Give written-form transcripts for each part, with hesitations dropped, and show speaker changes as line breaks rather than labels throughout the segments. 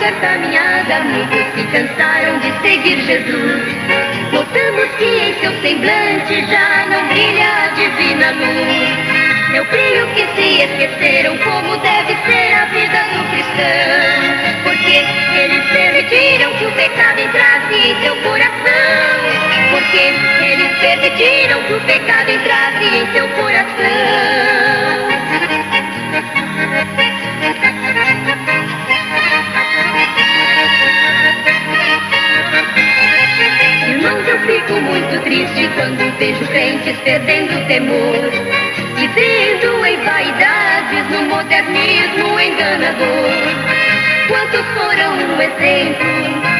longa caminhada, muitos se cansaram de seguir Jesus. Notamos que em seu semblante já não brilha a divina luz. Eu creio que se esqueceram como deve ser a vida do cristão, porque eles permitiram que o pecado entrasse em seu coração. Porque eles permitiram que o pecado entrasse em seu coração. Irmãos, eu fico muito triste quando vejo crentes perdendo o temor, vivendo em vaidades no modernismo enganador. Quantos foram um exemplo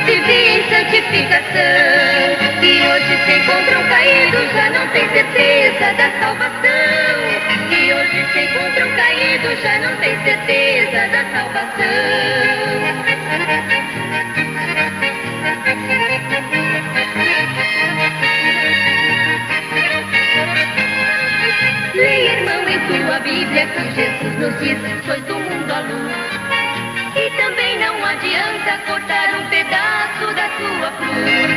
de vida em santificação, e hoje se encontram caídos, já não tem certeza da salvação. E hoje se encontram caídos, já não tem certeza da salvação. Leia, irmão, em tua Bíblia que Jesus nos diz: sois do mundo a luz. E também não adianta cortar um pedaço da sua cruz,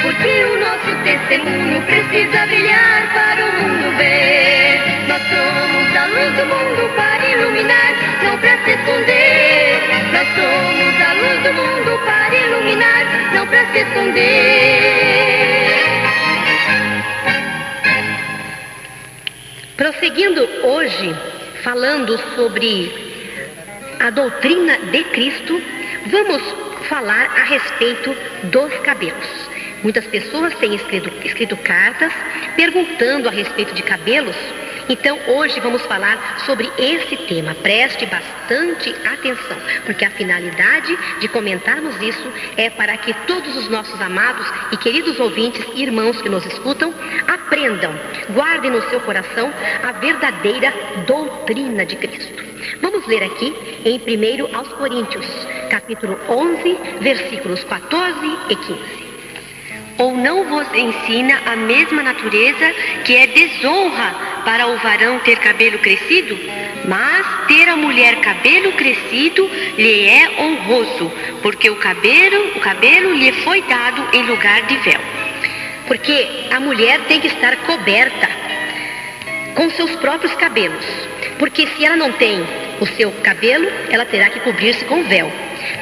porque o nosso testemunho precisa brilhar para o mundo ver. Nós somos a luz do mundo para iluminar, não para se esconder. Nós somos a luz do mundo para iluminar, não para se esconder.
Prosseguindo hoje, falando sobre a doutrina de Cristo, vamos falar a respeito dos cabelos. Muitas pessoas têm escrito cartas perguntando a respeito de cabelos. Então hoje vamos falar sobre esse tema. Preste bastante atenção, porque a finalidade de comentarmos isso é para que todos os nossos amados e queridos ouvintes e irmãos que nos escutam aprendam, guardem no seu coração a verdadeira doutrina de Cristo. Vamos ler aqui em 1 aos Coríntios, capítulo 11, versículos 14 e 15. Ou não vos ensina a mesma natureza que é desonra para o varão ter cabelo crescido? Mas ter a mulher cabelo crescido lhe é honroso, porque o cabelo lhe foi dado em lugar de véu. Porque a mulher tem que estar coberta com seus próprios cabelos, porque se ela não tem o seu cabelo, ela terá que cobrir-se com véu.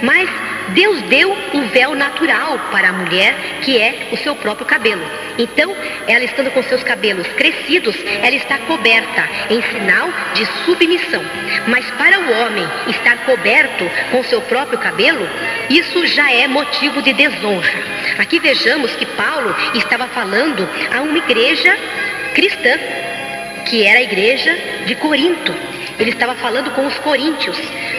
Mas Deus deu o véu natural para a mulher, que é o seu próprio cabelo. Então, ela estando com seus cabelos crescidos, ela está coberta em sinal de submissão. Mas para o homem estar coberto com seu próprio cabelo, isso já é motivo de desonra. Aqui vejamos que Paulo estava falando a uma igreja cristã, que era a igreja de Corinto. Ele estava falando com os coríntios,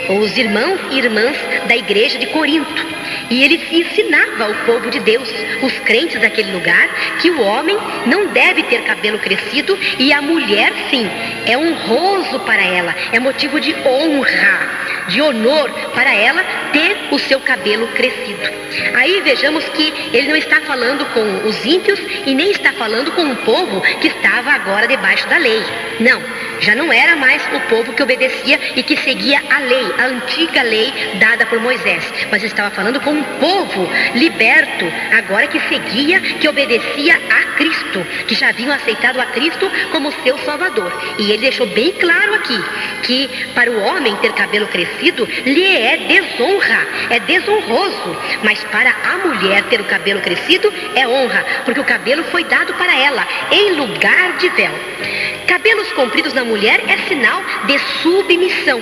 os irmãos e irmãs da igreja de Corinto. E ele ensinava ao povo de Deus, os crentes daquele lugar, que o homem não deve ter cabelo crescido e a mulher, sim, é honroso para ela, é motivo de honra, de honor para ela ter o seu cabelo crescido. Aí vejamos que ele não está falando com os ímpios e nem está falando com um povo que estava agora debaixo da lei. Não, já não era mais o povo que obedecia e que seguia a lei, a antiga lei dada por Moisés. Mas ele estava falando com um povo liberto, agora que seguia, que obedecia a Cristo, que já haviam aceitado a Cristo como seu Salvador. E ele deixou bem claro aqui, que para o homem ter cabelo crescido, lhe é desonra, é desonroso. Mas para a mulher ter o cabelo crescido, é honra, porque o cabelo foi dado para ela, em lugar de véu. Cabelos compridos na mulher é sinal de submissão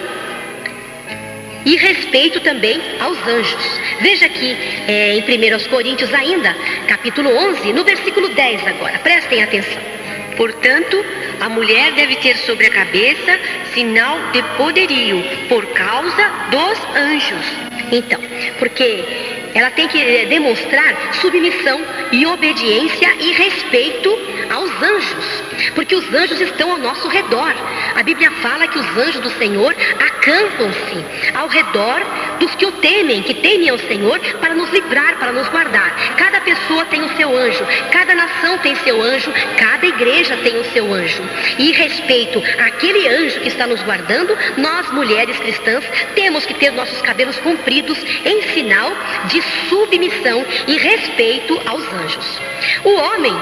e respeito também aos anjos. Veja aqui em 1 Coríntios ainda, capítulo 11, no versículo 10 agora, prestem atenção. Portanto, a mulher deve ter sobre a cabeça sinal de poderio, por causa dos anjos. Então, porque ela tem que demonstrar submissão e obediência e respeito aos anjos, porque os anjos estão ao nosso redor. A Bíblia fala que os anjos do Senhor acampam-se ao redor dos que o temem, que temem ao Senhor, para nos livrar, para nos guardar. Cada pessoa tem o seu anjo, cada nação tem seu anjo, cada igreja tem o seu anjo. E respeito àquele anjo que está nos guardando, nós, mulheres cristãs, temos que ter nossos cabelos compridos em sinal de submissão e respeito aos anjos. O homem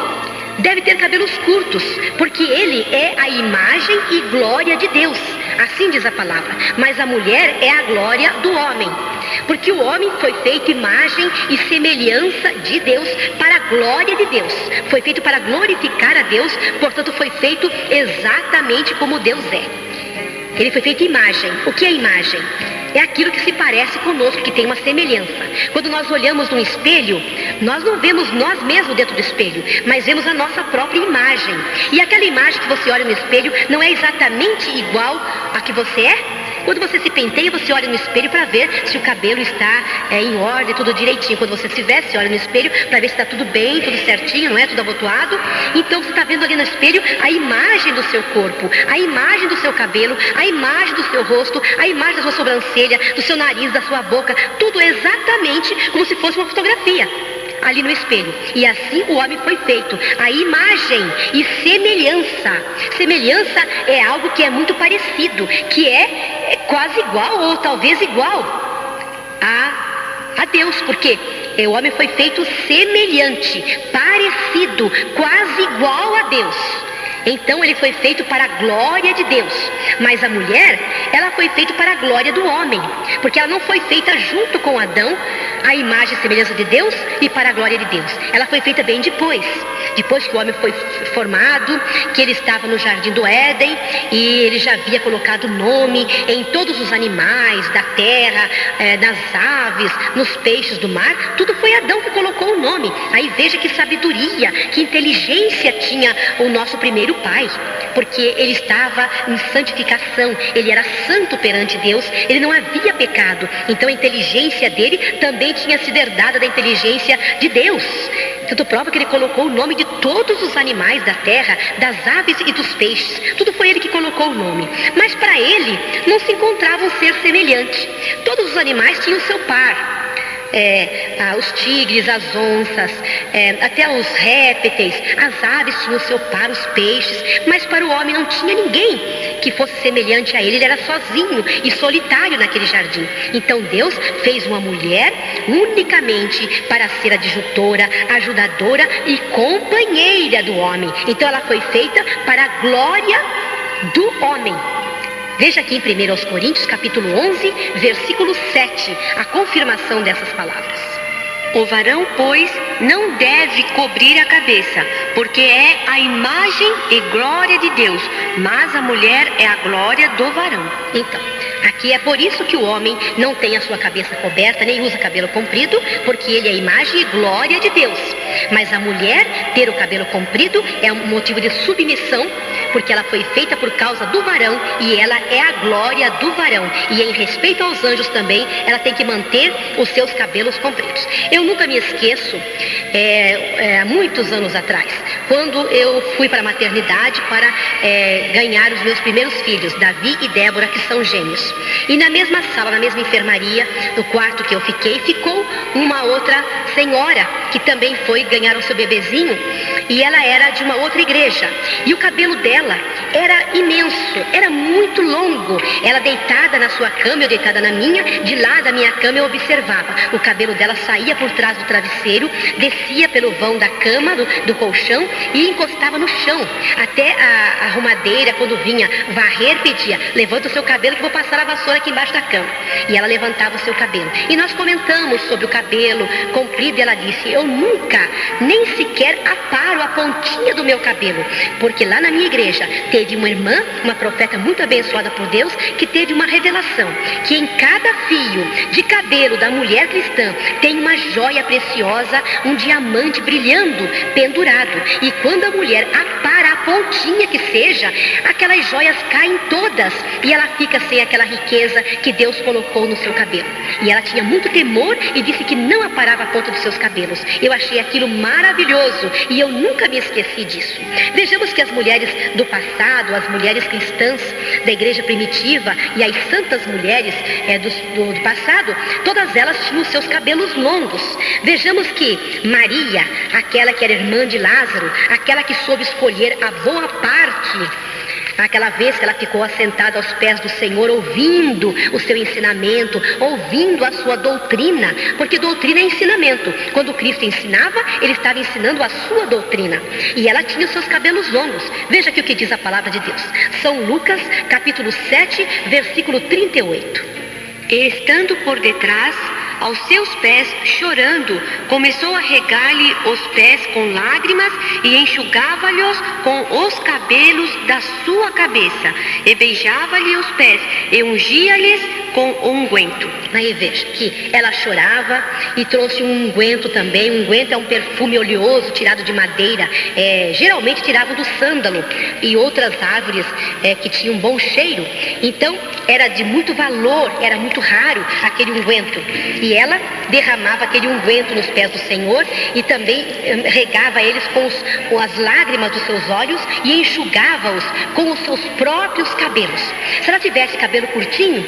deve ter cabelos curtos, porque ele é a imagem e glória de Deus. Assim diz a palavra. Mas a mulher é a glória do homem. Porque o homem foi feito imagem e semelhança de Deus para a glória de Deus. Foi feito para glorificar a Deus, portanto foi feito exatamente como Deus é. Ele foi feito imagem. O que é imagem? É aquilo que se parece conosco, que tem uma semelhança. Quando nós olhamos num espelho, nós não vemos nós mesmos dentro do espelho, mas vemos a nossa própria imagem. E aquela imagem que você olha no espelho não é exatamente igual a que você é? Quando você se penteia, você olha no espelho para ver se o cabelo está em ordem, tudo direitinho. Quando você se veste, você olha no espelho para ver se está tudo bem, tudo certinho, não é? Tudo abotoado. Então você está vendo ali no espelho a imagem do seu corpo, a imagem do seu cabelo, a imagem do seu rosto, a imagem da sua sobrancelha, do seu nariz, da sua boca. Tudo exatamente como se fosse uma fotografia ali no espelho. E assim o homem foi feito, a imagem e semelhança. Semelhança é algo que é muito parecido, que é quase igual ou talvez igual a Deus, porque o homem foi feito semelhante, parecido, quase igual a Deus. Então ele foi feito para a glória de Deus. Mas a mulher, ela foi feita para a glória do homem, porque ela não foi feita junto com Adão, a imagem e semelhança de Deus e para a glória de Deus. Ela foi feita bem depois que o homem foi formado, que ele estava no jardim do Éden e ele já havia colocado nome em todos os animais da terra, nas aves, nos peixes do mar. Tudo foi Adão que colocou o nome. Aí veja que sabedoria, que inteligência tinha o nosso primeiro pai, porque ele estava em santificação, ele era santo perante Deus, ele não havia pecado. Então a inteligência dele também tinha sido herdada da inteligência de Deus. Tudo prova que ele colocou o nome de todos os animais da terra, das aves e dos peixes. Tudo foi ele que colocou o nome. Mas para ele não se encontrava um ser semelhante. Todos os animais tinham seu par. Os tigres, as onças, até os répteis, as aves tinham seu par, os peixes, mas para o homem não tinha ninguém que fosse semelhante a ele. Ele era sozinho e solitário naquele jardim. Então Deus fez uma mulher unicamente para ser adjutora, ajudadora e companheira do homem. Então ela foi feita para a glória do homem. Veja aqui em 1 Coríntios, capítulo 11, versículo 7, a confirmação dessas palavras. O varão, pois, não deve cobrir a cabeça, porque é a imagem e glória de Deus, mas a mulher é a glória do varão. Então, aqui é por isso que o homem não tem a sua cabeça coberta, nem usa cabelo comprido, porque ele é a imagem e glória de Deus. Mas a mulher ter o cabelo comprido é um motivo de submissão, porque ela foi feita por causa do varão e ela é a glória do varão. E em respeito aos anjos também, ela tem que manter os seus cabelos compridos. Eu nunca me esqueço, há muitos anos atrás, quando eu fui para a maternidade para ganhar os meus primeiros filhos, Davi e Débora, que são gêmeos. E na mesma sala, na mesma enfermaria, no quarto que eu fiquei, ficou uma outra senhora que também foi ganhar o seu bebezinho, e ela era de uma outra igreja. E o cabelo dela era imenso, era muito longo. Ela deitada na sua cama, eu deitada na minha, de lá da minha cama eu observava. O cabelo dela saía por trás do travesseiro, descia pelo vão da cama, do colchão, e encostava no chão. Até a arrumadeira, quando vinha varrer, pedia: levanta o seu cabelo que eu vou passar a vassoura aqui embaixo da cama. E ela levantava o seu cabelo. E nós comentamos sobre o cabelo comprido, e ela disse: eu nunca, nem sequer aparo a pontinha do meu cabelo, porque lá na minha igreja teve uma irmã, uma profeta muito abençoada por Deus, que teve uma revelação, que em cada fio de cabelo da mulher cristã tem uma joia preciosa, um diamante brilhando, pendurado. E quando a mulher apara a pontinha que seja, aquelas joias caem todas e ela fica sem aquela riqueza que Deus colocou no seu cabelo. E ela tinha muito temor e disse que não aparava a ponta dos seus cabelos. Eu achei aquilo maravilhoso e eu nunca me esqueci disso. Vejamos que as mulheres do passado, as mulheres cristãs da igreja primitiva e as santas mulheres do passado, todas elas tinham os seus cabelos longos. Vejamos que Maria, aquela que era irmã de Lázaro, aquela que soube escolher a boa parte, aquela vez que ela ficou assentada aos pés do Senhor, ouvindo o seu ensinamento, ouvindo a sua doutrina, porque doutrina é ensinamento. Quando Cristo ensinava, ele estava ensinando a sua doutrina. E ela tinha os seus cabelos longos. Veja aqui o que diz a palavra de Deus. São Lucas, capítulo 7, versículo 38.
E estando por detrás, aos seus pés, chorando, começou a regar-lhe os pés com lágrimas e enxugava-lhes com os cabelos da sua cabeça, e beijava-lhe os pés e ungia-lhes com unguento.
Aí veja que ela chorava e trouxe um unguento também. Um unguento é um perfume oleoso tirado de madeira, geralmente tirado do sândalo e outras árvores que tinham um bom cheiro. Então era de muito valor, era muito raro aquele unguento. E ela derramava aquele unguento nos pés do Senhor e também regava eles com as lágrimas dos seus olhos e enxugava-os com os seus próprios cabelos. Se ela tivesse cabelo curtinho,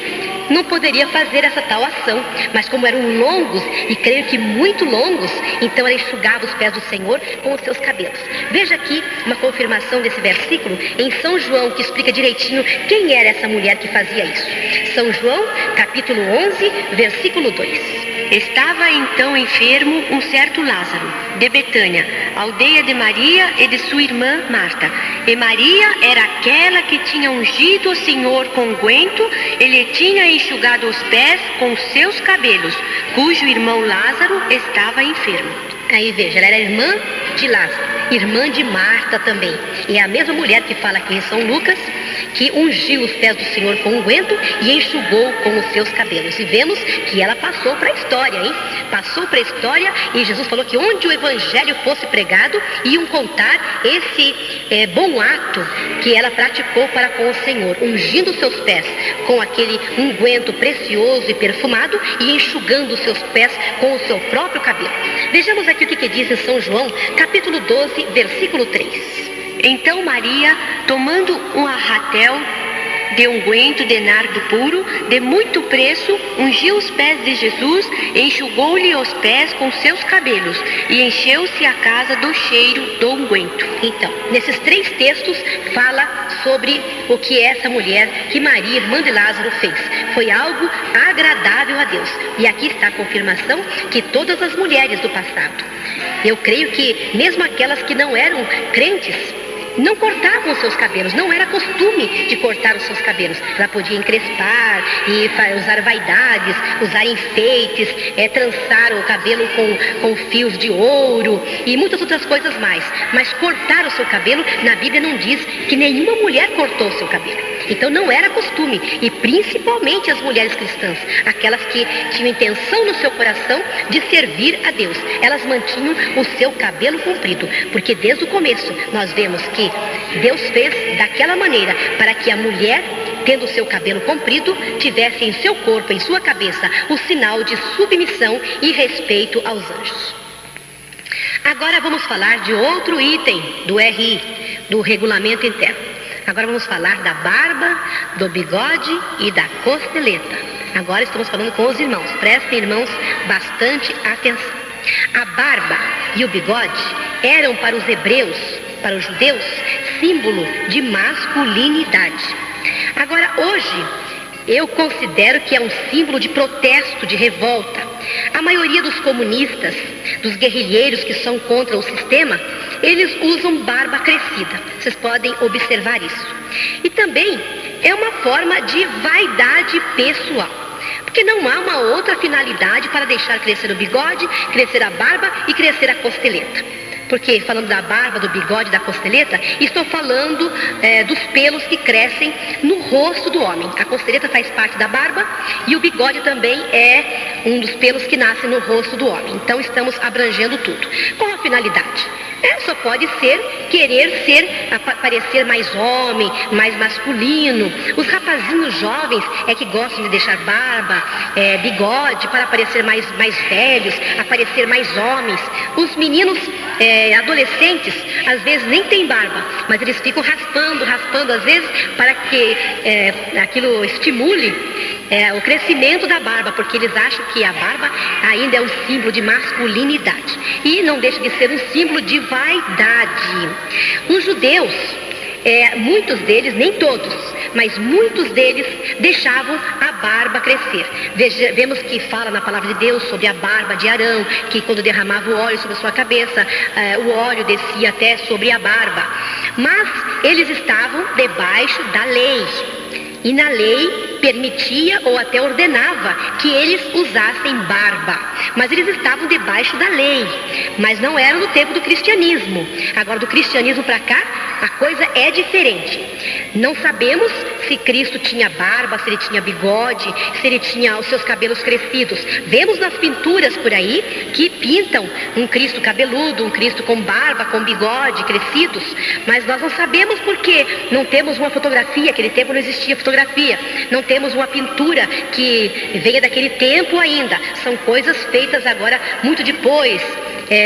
não poderia fazer essa tal ação, mas como eram longos, e creio que muito longos, então ela enxugava os pés do Senhor com os seus cabelos. Veja aqui uma confirmação desse versículo em São João, que explica direitinho quem era essa mulher que fazia isso. São João, capítulo 11, versículo 2.
Estava então enfermo um certo Lázaro, de Betânia, aldeia de Maria e de sua irmã Marta. E Maria era aquela que tinha ungido o Senhor com unguento e lhe tinha enxugado os pés com seus cabelos, cujo irmão Lázaro estava enfermo.
Aí veja, ela era irmã de Lázaro, irmã de Marta também. E é a mesma mulher que fala aqui em São Lucas, que ungiu os pés do Senhor com unguento e enxugou com os seus cabelos. E vemos que ela passou para a história, hein? Passou para a história e Jesus falou que onde o evangelho fosse pregado, iam contar esse bom ato que ela praticou para com o Senhor, ungindo os seus pés com aquele unguento precioso e perfumado e enxugando os seus pés com o seu próprio cabelo. Vejamos aqui o que diz em São João, capítulo 12, versículo 3.
Então Maria, tomando um arratel de unguento de nardo puro, de muito preço, ungiu os pés de Jesus, enxugou-lhe os pés com seus cabelos, e encheu-se a casa do cheiro do unguento.
Então, nesses 3 textos, fala sobre o que essa mulher, que Maria, irmã de Lázaro, fez. Foi algo agradável a Deus. E aqui está a confirmação que todas as mulheres do passado, eu creio que mesmo aquelas que não eram crentes, não cortavam os seus cabelos, não era costume de cortar os seus cabelos. Ela podia encrespar e usar vaidades, usar enfeites, trançar o cabelo com fios de ouro e muitas outras coisas mais. Mas cortar o seu cabelo, na Bíblia não diz que nenhuma mulher cortou o seu cabelo. Então não era costume, e principalmente as mulheres cristãs, aquelas que tinham intenção no seu coração de servir a Deus, elas mantinham o seu cabelo comprido, porque desde o começo nós vemos que Deus fez daquela maneira para que a mulher, tendo o seu cabelo comprido, tivesse em seu corpo, em sua cabeça, o sinal de submissão e respeito aos anjos. Agora vamos falar de outro item do RI, do regulamento interno. Agora vamos falar da barba, do bigode e da costeleta. Agora estamos falando com os irmãos. Prestem, irmãos, bastante atenção. A barba e o bigode eram para os hebreus, para os judeus, símbolo de masculinidade. Agora, hoje, eu considero que é um símbolo de protesto, de revolta. A maioria dos comunistas, dos guerrilheiros que são contra o sistema, eles usam barba crescida. Vocês podem observar isso. E também é uma forma de vaidade pessoal, porque não há uma outra finalidade para deixar crescer o bigode, crescer a barba e crescer a costeleta. Porque falando da barba, do bigode, da costeleta, estou falando dos pelos que crescem no rosto do homem. A costeleta faz parte da barba e o bigode também é um dos pelos que nascem no rosto do homem. Então estamos abrangendo tudo. Qual a finalidade? Só pode ser parecer mais homem, mais masculino. Os rapazinhos jovens é que gostam de deixar barba, bigode, para parecer mais velhos, aparecer mais homens. Os meninos adolescentes, às vezes nem têm barba, mas eles ficam raspando, às vezes, para que aquilo estimule o crescimento da barba, porque eles acham que a barba ainda é um símbolo de masculinidade. E não deixa de ser um símbolo de vaidade. Os judeus, muitos deles, nem todos, mas muitos deles deixavam a barba crescer. Vemos que fala na palavra de Deus sobre a barba de Arão, que quando derramava o óleo sobre a sua cabeça, o óleo descia até sobre a barba. Mas eles estavam debaixo da lei. E na lei permitia ou até ordenava que eles usassem barba. Mas eles estavam debaixo da lei. Mas não era no tempo do cristianismo. Agora, do cristianismo para cá, a coisa é diferente. Não sabemos se Cristo tinha barba, se ele tinha bigode, se ele tinha os seus cabelos crescidos. Vemos nas pinturas por aí que pintam um Cristo cabeludo, um Cristo com barba, com bigode, crescidos. Mas nós não sabemos porque não temos uma fotografia. Naquele tempo não existia fotografia. Não temos uma pintura que venha daquele tempo ainda. São coisas feitas agora muito depois,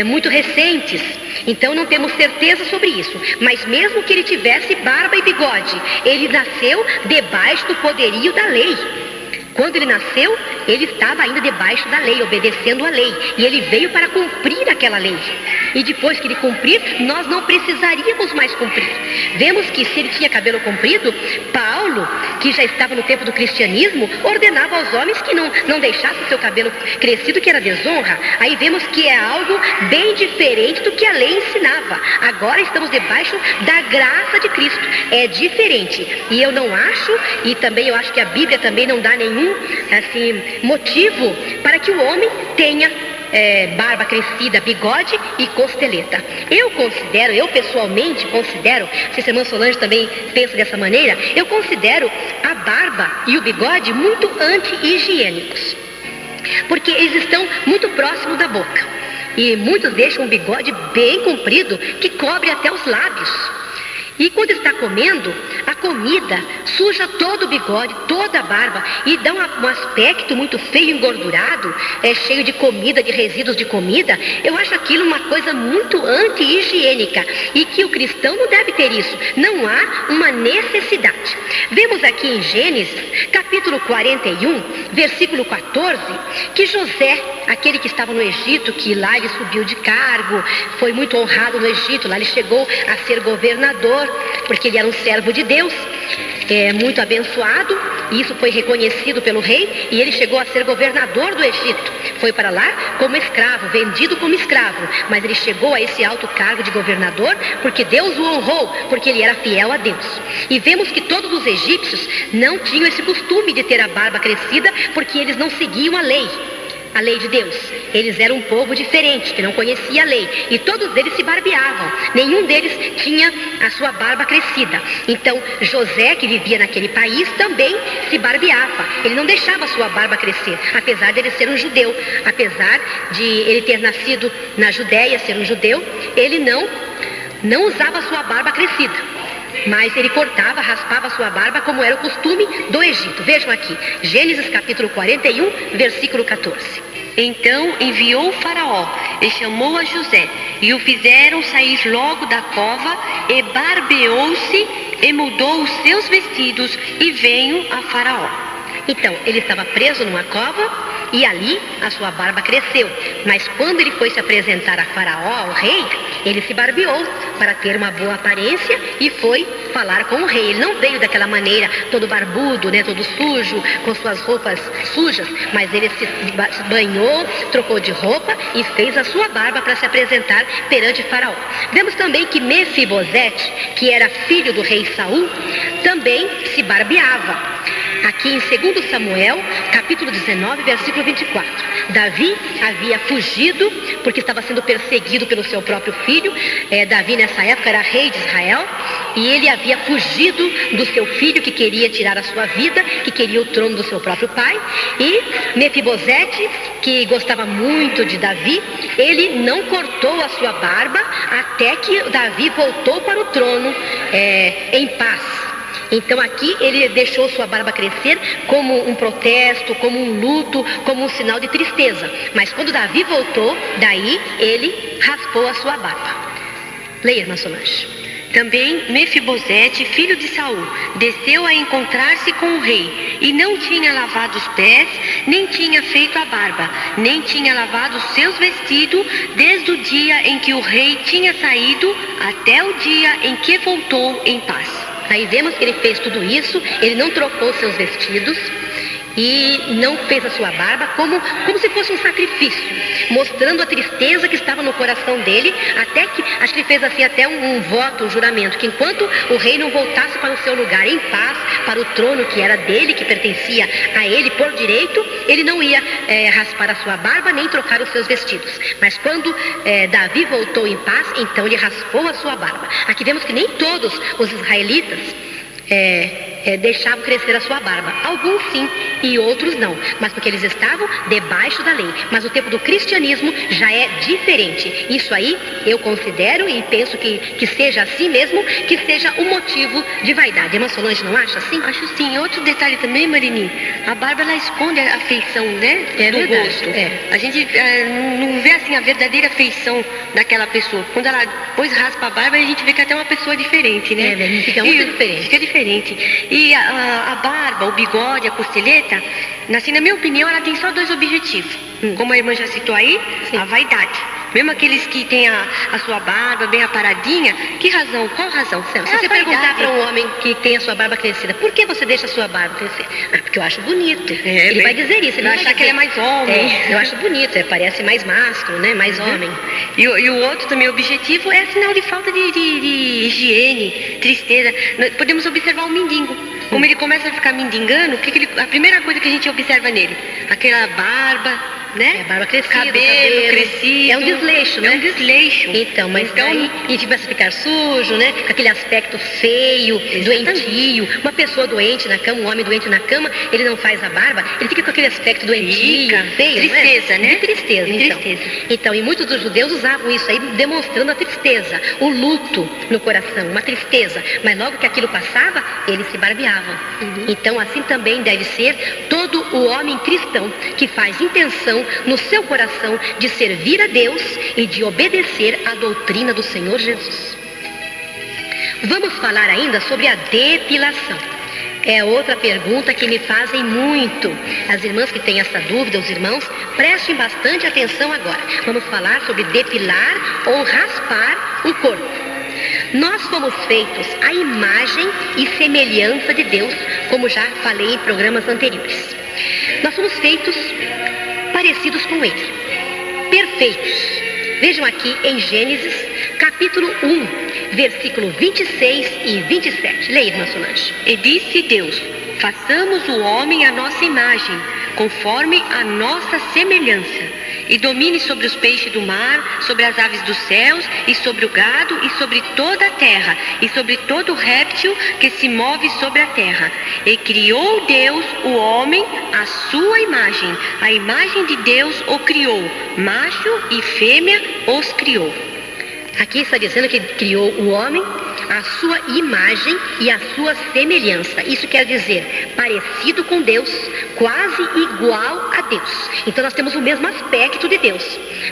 muito recentes. Então não temos certeza sobre isso. Mas mesmo que ele tivesse barba e bigode, ele nasceu debaixo do poderio da lei. Quando ele nasceu, ele estava ainda debaixo da lei, obedecendo a lei. E ele veio para cumprir aquela lei. E depois que ele cumprir, nós não precisaríamos mais cumprir. Vemos que se ele tinha cabelo comprido, Paulo, que já estava no tempo do cristianismo, ordenava aos homens que não deixassem seu cabelo crescido, que era desonra. Aí vemos que é algo bem diferente do que a lei ensinava. Agora estamos debaixo da graça de Cristo. É diferente. E eu não acho, e também eu acho que a Bíblia também não dá nenhum motivo para que o homem tenha barba crescida, bigode e costeleta. Eu pessoalmente considero, se a irmã Solange também pensa dessa maneira, eu considero a barba e o bigode muito anti-higiênicos, porque eles estão muito próximos da boca, e muitos deixam um bigode bem comprido que cobre até os lábios. E quando está comendo, a comida suja todo o bigode, toda a barba, e dá um aspecto muito feio, engordurado, cheio de comida, de resíduos de comida. Eu acho aquilo uma coisa muito anti-higiênica, e que o cristão não deve ter isso. Não há uma necessidade. Vemos aqui em Gênesis, capítulo 41, versículo 14, que José, aquele que estava no Egito, que lá ele subiu de cargo, foi muito honrado no Egito, lá ele chegou a ser governador, porque ele era um servo de Deus, muito abençoado, e isso foi reconhecido pelo rei, e ele chegou a ser governador do Egito. Foi para lá como escravo, vendido como escravo, mas ele chegou a esse alto cargo de governador porque Deus o honrou, porque ele era fiel a Deus. E vemos que todos os egípcios não tinham esse costume de ter a barba crescida, porque eles não seguiam a lei de Deus. Eles eram um povo diferente, que não conhecia a lei, e todos eles se barbeavam. Nenhum deles tinha a sua barba crescida. Então José, que vivia naquele país, também se barbeava. Ele não deixava a sua barba crescer, apesar de ele ser um judeu. Apesar de ele ter nascido na Judéia, ser um judeu, ele não usava a sua barba crescida, mas ele cortava, raspava a sua barba, como era o costume do Egito. Vejam aqui, Gênesis capítulo 41, versículo 14.
Então enviou o faraó e chamou a José, e o fizeram sair logo da cova, e barbeou-se e mudou os seus vestidos, e veio a faraó.
Então, ele estava preso numa cova, e ali a sua barba cresceu. Mas quando ele foi se apresentar a Faraó, ao rei, ele se barbeou para ter uma boa aparência e foi falar com o rei. Ele não veio daquela maneira, todo barbudo, todo sujo, com suas roupas sujas, mas ele se banhou, trocou de roupa e fez a sua barba para se apresentar perante Faraó. Vemos também que Mefibosete, que era filho do rei Saul, também se barbeava. Aqui em 2 Samuel, capítulo 19, versículo 24. Davi havia fugido porque estava sendo perseguido pelo seu próprio filho. Davi nessa época era rei de Israel, e ele havia fugido do seu filho que queria tirar a sua vida, que queria o trono do seu próprio pai. E Mefibosete, que gostava muito de Davi, ele não cortou a sua barba até que Davi voltou para o trono em paz. Então aqui ele deixou sua barba crescer como um protesto, como um luto, como um sinal de tristeza. Mas quando Davi voltou, daí ele raspou a sua barba. Leia, irmã Solange.
Também Mefibosete, filho de Saul, desceu a encontrar-se com o rei, e não tinha lavado os pés, nem tinha feito a barba, nem tinha lavado os seus vestidos, desde o dia em que o rei tinha saído, até o dia em que voltou em paz.
Aí vemos que ele fez tudo isso, ele não trocou seus vestidos e não fez a sua barba como se fosse um sacrifício, mostrando a tristeza que estava no coração dele, até que, acho que ele fez assim até um voto, um juramento, que enquanto o rei não voltasse para o seu lugar em paz, para o trono que era dele, que pertencia a ele por direito, ele não ia raspar a sua barba, nem trocar os seus vestidos. Mas quando Davi voltou em paz, então ele raspou a sua barba. Aqui vemos que nem todos os israelitas deixavam crescer a sua barba. Alguns sim e outros não, mas porque eles estavam debaixo da lei. Mas o tempo do cristianismo já é diferente. Isso aí eu considero e penso que seja assim mesmo, que seja um motivo de vaidade. Irmã Solange, não acha assim?
Acho sim. Outro detalhe também, Marini, a barba ela esconde a feição, né? Do
verdade,
rosto. A gente não vê assim a verdadeira feição daquela pessoa. Quando ela depois raspa a barba, a gente vê que é até uma pessoa diferente, né?
Fica muito diferente.
Fica diferente. E a barba, o bigode, a costeleta, assim, na minha opinião, ela tem só dois objetivos. Como a irmã já citou aí, sim, a vaidade. Mesmo aqueles que têm a sua barba bem aparadinha, que razão? Qual razão?
Se você perguntar para um homem que tem a sua barba crescida, por que você deixa a sua barba crescer? Porque eu acho bonito. Ele vai dizer isso. Ele vai achar que ele é mais homem. Eu acho bonito, parece mais másculo, né? Mais homem.
E o outro também objetivo é sinal de falta de higiene, tristeza. Nós podemos observar o mendigo. Como ele começa a ficar mendigando, a primeira coisa que a gente observa nele? Aquela barba, né?
Barba crescida,
cabelo crescido.
É um desleixo, né?
É um desleixo.
Então, mas daí, e começa a ficar sujo, né? Com aquele aspecto feio, doentio. Uma pessoa doente na cama, um homem doente na cama, ele não faz a barba, ele fica com aquele aspecto doentio, feio,
tristeza, né?
De tristeza, então. Então, e muitos dos judeus usavam isso aí, demonstrando a tristeza, o luto no coração, uma tristeza. Mas logo que aquilo passava, eles se barbeavam. Então, assim também deve ser todo o homem cristão que faz intenção no seu coração de servir a Deus e de obedecer à doutrina do Senhor Jesus. Vamos falar ainda sobre a depilação. É outra pergunta que me fazem muito. As irmãs que têm essa dúvida, os irmãos, prestem bastante atenção agora. Vamos falar sobre depilar ou raspar o corpo. Nós fomos feitos à imagem e semelhança de Deus, como já falei em programas anteriores. Nós somos feitos parecidos com Ele, perfeitos. Vejam aqui em Gênesis, capítulo 1, versículo 26 e 27. Leia, irmã Solange.
E disse Deus: façamos o homem à nossa imagem, conforme a nossa semelhança, e domine sobre os peixes do mar, sobre as aves dos céus, e sobre o gado, e sobre toda a terra, e sobre todo réptil que se move sobre a terra. E criou Deus o homem à sua imagem, a imagem de Deus o criou, macho e fêmea os criou.
Aqui está dizendo que criou o homem à sua imagem e à sua semelhança. Isso quer dizer parecido com Deus, quase igual a Deus. Então nós temos o mesmo aspecto de Deus,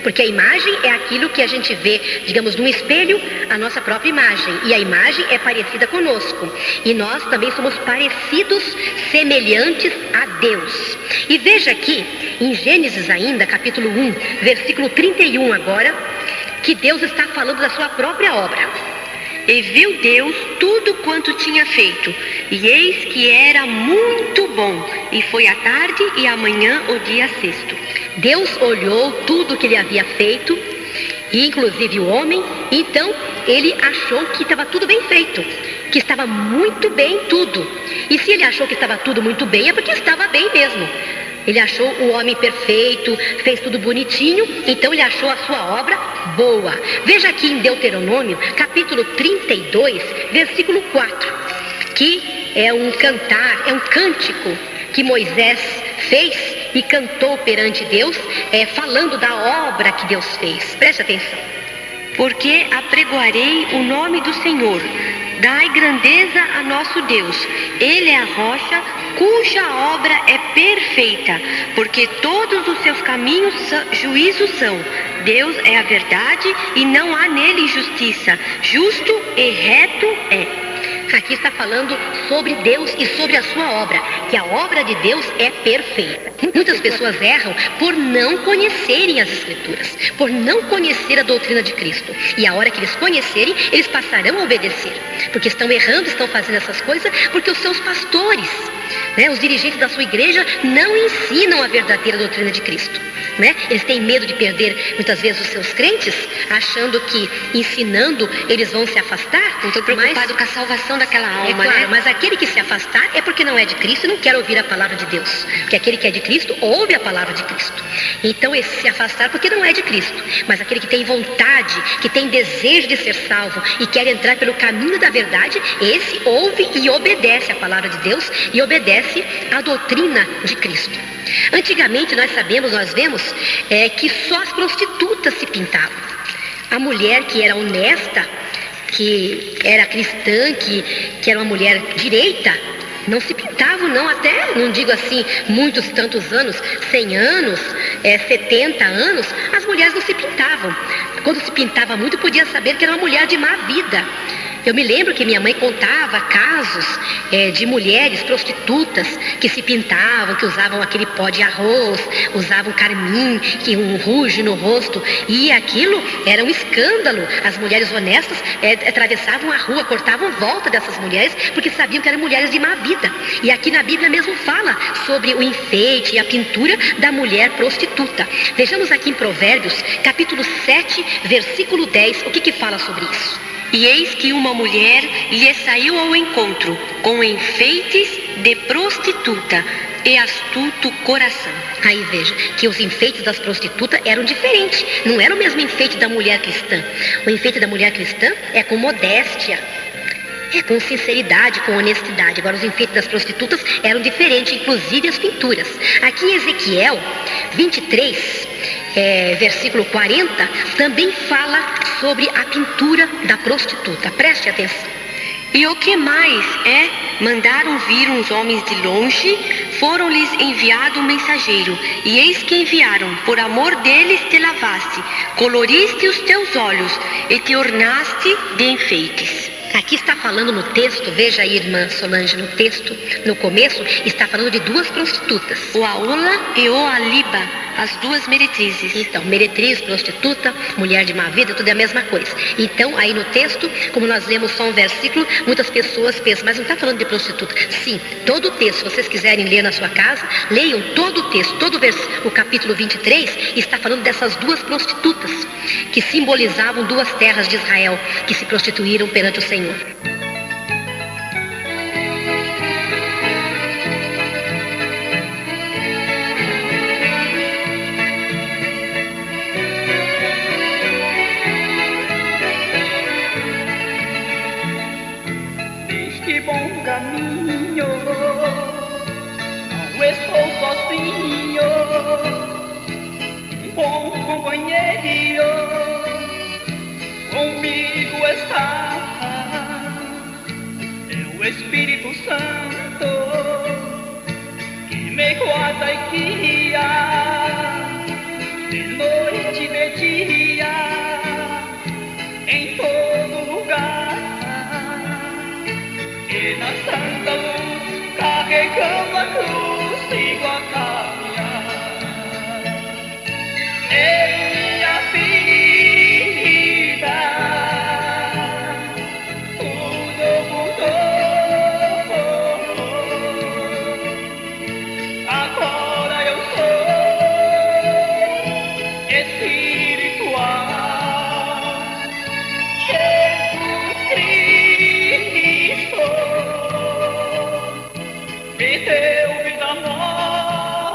porque a imagem é aquilo que a gente vê, digamos, num espelho, a nossa própria imagem, e a imagem é parecida conosco, e nós também somos parecidos, semelhantes a Deus. E veja aqui em Gênesis ainda, capítulo 1, versículo 31 agora, que Deus está falando da sua própria obra.
E viu Deus tudo quanto tinha feito, e eis que era muito bom, e foi a tarde e a manhã o dia sexto.
Deus olhou tudo que ele havia feito, inclusive o homem, então ele achou que estava tudo bem feito, que estava muito bem tudo. E se ele achou que estava tudo muito bem, é porque estava bem mesmo. Ele achou o homem perfeito, fez tudo bonitinho, então ele achou a sua obra boa. Veja aqui em Deuteronômio, capítulo 32, versículo 4, que é um cantar, é um cântico que Moisés fez e cantou perante Deus, falando da obra que Deus fez. Preste atenção.
Porque apregoarei o nome do Senhor, dai grandeza a nosso Deus. Ele é a rocha cuja obra é perfeita, porque todos os seus caminhos juízos são. Deus é a verdade e não há nele injustiça. Justo e reto é.
Aqui está falando sobre Deus e sobre a sua obra, que a obra de Deus é perfeita. Muitas pessoas erram por não conhecerem as Escrituras, por não conhecer a doutrina de Cristo. E a hora que eles conhecerem, eles passarão a obedecer, porque estão errando, estão fazendo essas coisas, porque os seus pastores, os dirigentes da sua igreja, não ensinam a verdadeira doutrina de Cristo. Eles têm medo de perder, muitas vezes, os seus crentes, achando que ensinando eles vão se afastar.
Não estou preocupado com a salvação daquela alma,
claro, mas aquele que se afastar é porque não é de Cristo e não quer ouvir a palavra de Deus. Porque aquele que é de Cristo, ouve a palavra de Cristo. Então, esse se afastar porque não é de Cristo. Mas aquele que tem vontade, que tem desejo de ser salvo e quer entrar pelo caminho da verdade, esse ouve e obedece a palavra de Deus e obedece a doutrina de Cristo. Antigamente nós vemos que só as prostitutas se pintavam. A mulher que era honesta, que era cristã, que era uma mulher direita, não se pintavam não, até, não digo assim, muitos tantos anos, 100 anos, 70 anos, as mulheres não se pintavam. Quando se pintava muito, podia saber que era uma mulher de má vida. Eu me lembro que minha mãe contava casos de mulheres prostitutas que se pintavam, que usavam aquele pó de arroz, usavam carmim, que um ruge no rosto, e aquilo era um escândalo. As mulheres honestas atravessavam a rua, cortavam volta dessas mulheres, porque sabiam que eram mulheres de má vida. E aqui na Bíblia mesmo fala sobre o enfeite e a pintura da mulher prostituta. Vejamos aqui em Provérbios, capítulo 7, versículo 10, o que fala sobre isso?
E eis que uma mulher lhe saiu ao encontro, com enfeites de prostituta e astuto coração.
Aí veja que os enfeites das prostitutas eram diferentes. Não era o mesmo enfeite da mulher cristã. O enfeite da mulher cristã é com modéstia, é com sinceridade, com honestidade. Agora os enfeites das prostitutas eram diferentes, inclusive as pinturas. Aqui em Ezequiel 23, versículo 40, também fala sobre a pintura da prostituta. Preste atenção.
E o que mais mandaram vir uns homens de longe, foram-lhes enviado um mensageiro, e eis que enviaram, por amor deles te lavaste, coloriste os teus olhos, e te ornaste de enfeites.
Aqui está falando no texto, veja aí, irmã Solange, no texto, no começo, está falando de duas prostitutas.
O Aola e o Aliba, as duas meretrizes.
Então, meretriz, prostituta, mulher de má vida, tudo é a mesma coisa. Então, aí no texto, como nós lemos só um versículo, muitas pessoas pensam, mas não está falando de prostituta. Sim, todo o texto, se vocês quiserem ler na sua casa, leiam todo o texto, o capítulo 23, está falando dessas duas prostitutas, que simbolizavam duas terras de Israel, que se prostituíram perante o Senhor.
Neste bom caminho, não estou sozinho, um bom companheiro comigo está. O Espírito Santo que me guarda e guia de noite e de dia em todo lugar, e na santa luz carregando a cruz sigo a caminhar. Em minha vida tudo mudou. Agora eu sou espiritual. Jesus Cristo me deu vida nova.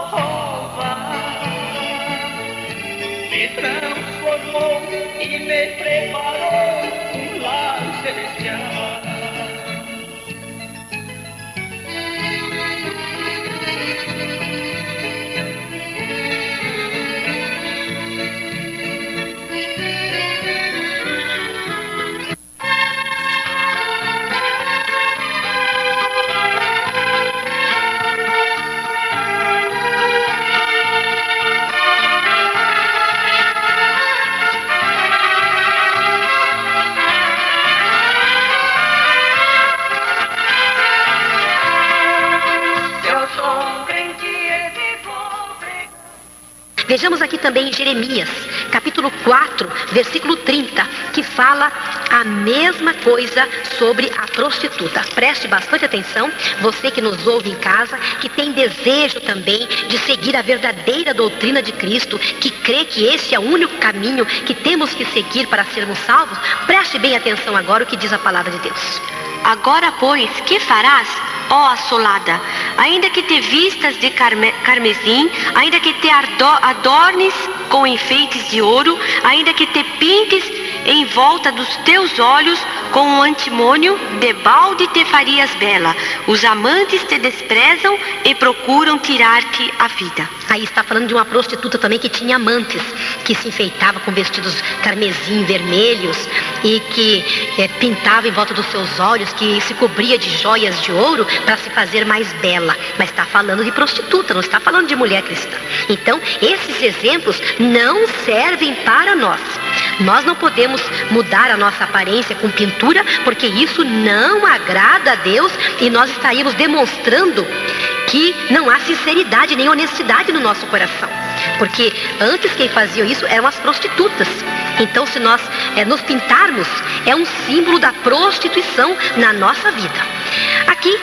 Vejamos aqui também em Jeremias, capítulo 4, versículo 30, que fala a mesma coisa sobre a prostituta. Preste bastante atenção, você que nos ouve em casa, que tem desejo também de seguir a verdadeira doutrina de Cristo, que crê que esse é o único caminho que temos que seguir para sermos salvos. Preste bem atenção agora o que diz a palavra de Deus.
Agora, pois, que farás, ó assolada? Ainda que te vistas de carmesim, ainda que te adornes com enfeites de ouro, ainda que te pintes em volta dos teus olhos com um antimônio, debalde te farias bela. Os amantes te desprezam e procuram tirar-te a vida.
Aí está falando de uma prostituta também que tinha amantes, que se enfeitava com vestidos carmesim, vermelhos, e que pintava em volta dos seus olhos, que se cobria de joias de ouro para se fazer mais bela. Mas está falando de prostituta, não está falando de mulher cristã. Então, esses exemplos não servem para nós. Nós não podemos mudar a nossa aparência com pintura, porque isso não agrada a Deus e nós estaríamos demonstrando que não há sinceridade nem honestidade no nosso coração. Porque antes quem fazia isso eram as prostitutas. Então, se nós nos pintarmos, é um símbolo da prostituição na nossa vida. Aqui,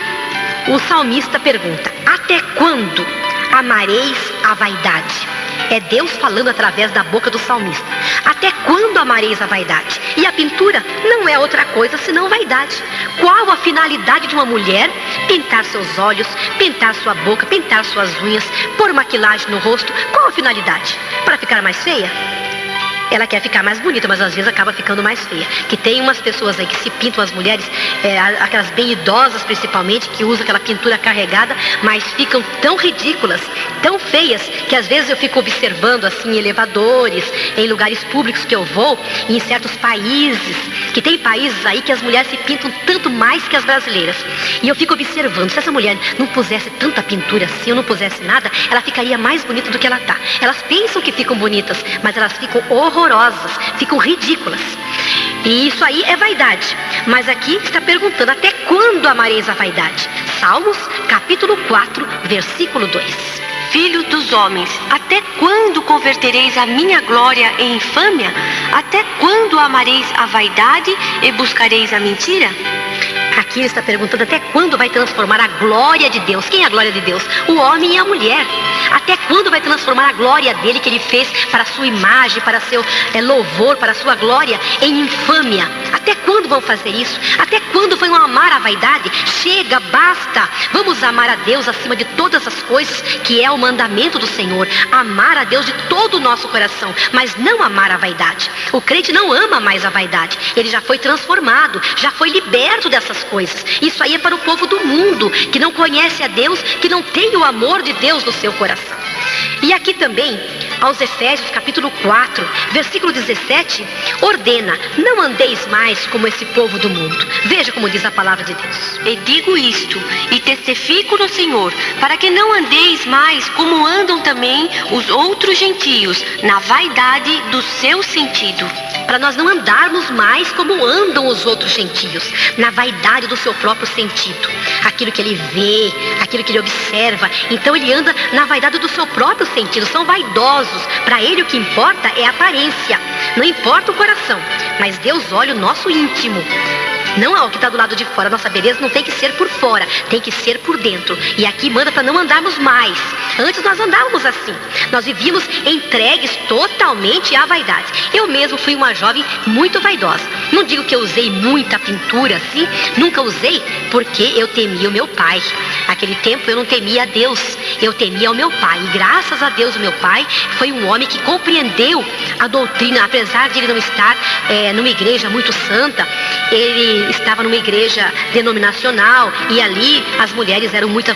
o salmista pergunta: até quando amareis a vaidade? É Deus falando através da boca do salmista. Até quando amareis a vaidade? E a pintura não é outra coisa senão vaidade. Qual a finalidade de uma mulher pintar seus olhos, pintar sua boca, pintar suas unhas, pôr maquilagem no rosto? Qual a finalidade? Para ficar mais feia? Ela quer ficar mais bonita, mas às vezes acaba ficando mais feia. Que tem umas pessoas aí que se pintam, as mulheres, aquelas bem idosas principalmente, que usam aquela pintura carregada, mas ficam tão ridículas, tão feias, que às vezes eu fico observando assim em elevadores, em lugares públicos que eu vou, e em certos países, que tem países aí que as mulheres se pintam tanto mais que as brasileiras. E eu fico observando, se essa mulher não pusesse tanta pintura assim, ou não pusesse nada, ela ficaria mais bonita do que ela está. Elas pensam que ficam bonitas, mas elas ficam horrorosas, ficam ridículas. E isso aí é vaidade. Mas aqui está perguntando: até quando amareis a vaidade? Salmos, capítulo 4, versículo 2.
Filho dos homens, até quando convertereis a minha glória em infâmia? Até quando amareis a vaidade e buscareis a mentira?
Aqui ele está perguntando até quando vai transformar a glória de Deus. Quem é a glória de Deus? O homem e a mulher. Até quando vai transformar a glória dele que ele fez para a sua imagem, para seu louvor, para a sua glória, em infâmia? Até quando vão fazer isso? Até quando vão amar a vaidade? Chega, basta. Vamos amar a Deus acima de todas as coisas, que é o mandamento do Senhor. Amar a Deus de todo o nosso coração, mas não amar a vaidade. O crente não ama mais a vaidade. Ele já foi transformado, já foi liberto dessas coisas. Isso aí é para o povo do mundo, que não conhece a Deus, que não tem o amor de Deus no seu coração. E aqui também, aos Efésios capítulo 4, versículo 17, ordena: não andeis mais como esse povo do mundo. Veja como diz a palavra de Deus.
E digo isto, e testifico no Senhor, para que não andeis mais como andam também os outros gentios, na vaidade do seu sentido.
Para nós não andarmos mais como andam os outros gentios, na vaidade do seu próprio sentido. Aquilo que ele vê, aquilo que ele observa. Então ele anda na vaidade do seu próprio sentido. São vaidosos. Para ele o que importa é a aparência. Não importa o coração. Mas Deus olha o nosso íntimo. Não é o que está do lado de fora. Nossa beleza não tem que ser por fora, tem que ser por dentro. E aqui manda para não andarmos mais. Antes nós andávamos assim. Nós vivíamos entregues totalmente à vaidade. Eu mesmo fui uma jovem muito vaidosa. Não digo que eu usei muita pintura assim. Nunca usei, porque eu temia o meu pai. Naquele tempo eu não temia a Deus, eu temia o meu pai. E graças a Deus o meu pai foi um homem que compreendeu a doutrina. Apesar de ele não estar numa igreja muito santa, ele estava numa igreja denominacional, e ali as mulheres eram muito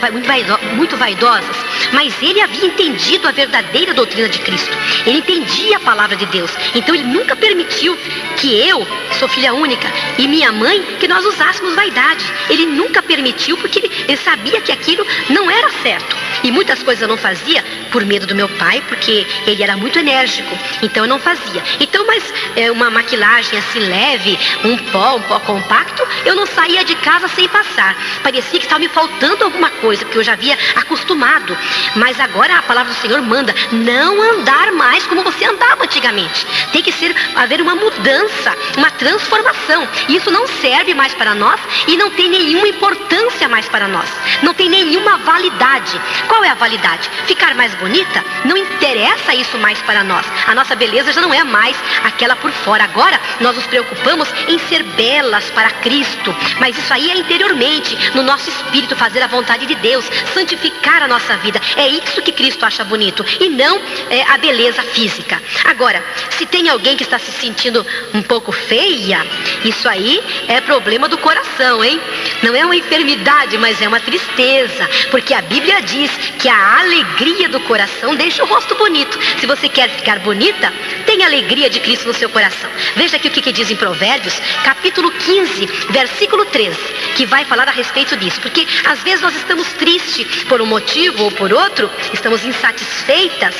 vaidosas, mas ele havia entendido a verdadeira doutrina de Cristo. Ele entendia a palavra de Deus. Então ele nunca permitiu que eu, sou filha única, e minha mãe, que nós usássemos vaidade. Ele nunca permitiu, porque ele sabia que aquilo não era certo. E muitas coisas eu não fazia por medo do meu pai, porque ele era muito enérgico. Então eu não fazia. Então, mas uma maquilagem assim leve, um pó compacto, pacto, eu não saía de casa sem passar. Parecia que estava me faltando alguma coisa, porque eu já havia acostumado. Mas agora a palavra do Senhor manda não andar mais como você andava antigamente. Tem que haver uma mudança, uma transformação. Isso não serve mais para nós e não tem nenhuma importância mais para nós. Não tem nenhuma validade. Qual é a validade? Ficar mais bonita? Não interessa isso mais para nós. A nossa beleza já não é mais aquela por fora. Agora nós nos preocupamos em ser belas para Cristo. Mas isso aí é interiormente, no nosso espírito, fazer a vontade de Deus, santificar a nossa vida. É isso que Cristo acha bonito e não a beleza física. Agora, se tem alguém que está se sentindo um pouco feia, isso aí é problema do coração, hein? Não é uma enfermidade, mas é uma tristeza, porque a Bíblia diz que a alegria do coração deixa o rosto bonito. Se você quer ficar bonita, tenha a alegria de Cristo no seu coração. Veja aqui o que diz em Provérbios, capítulo 15, versículo 13, que vai falar a respeito disso, porque às vezes nós estamos tristes por um motivo ou por outro, estamos insatisfeitas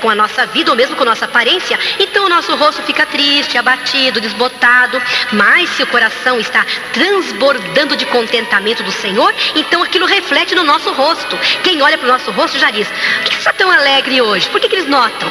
com a nossa vida ou mesmo com a nossa aparência, então o nosso rosto fica triste, abatido, desbotado. Mas se o coração está transbordando de contentamento do Senhor, então aquilo reflete no nosso rosto. Quem olha para o nosso rosto já diz: por que você está tão alegre hoje? Por que eles notam?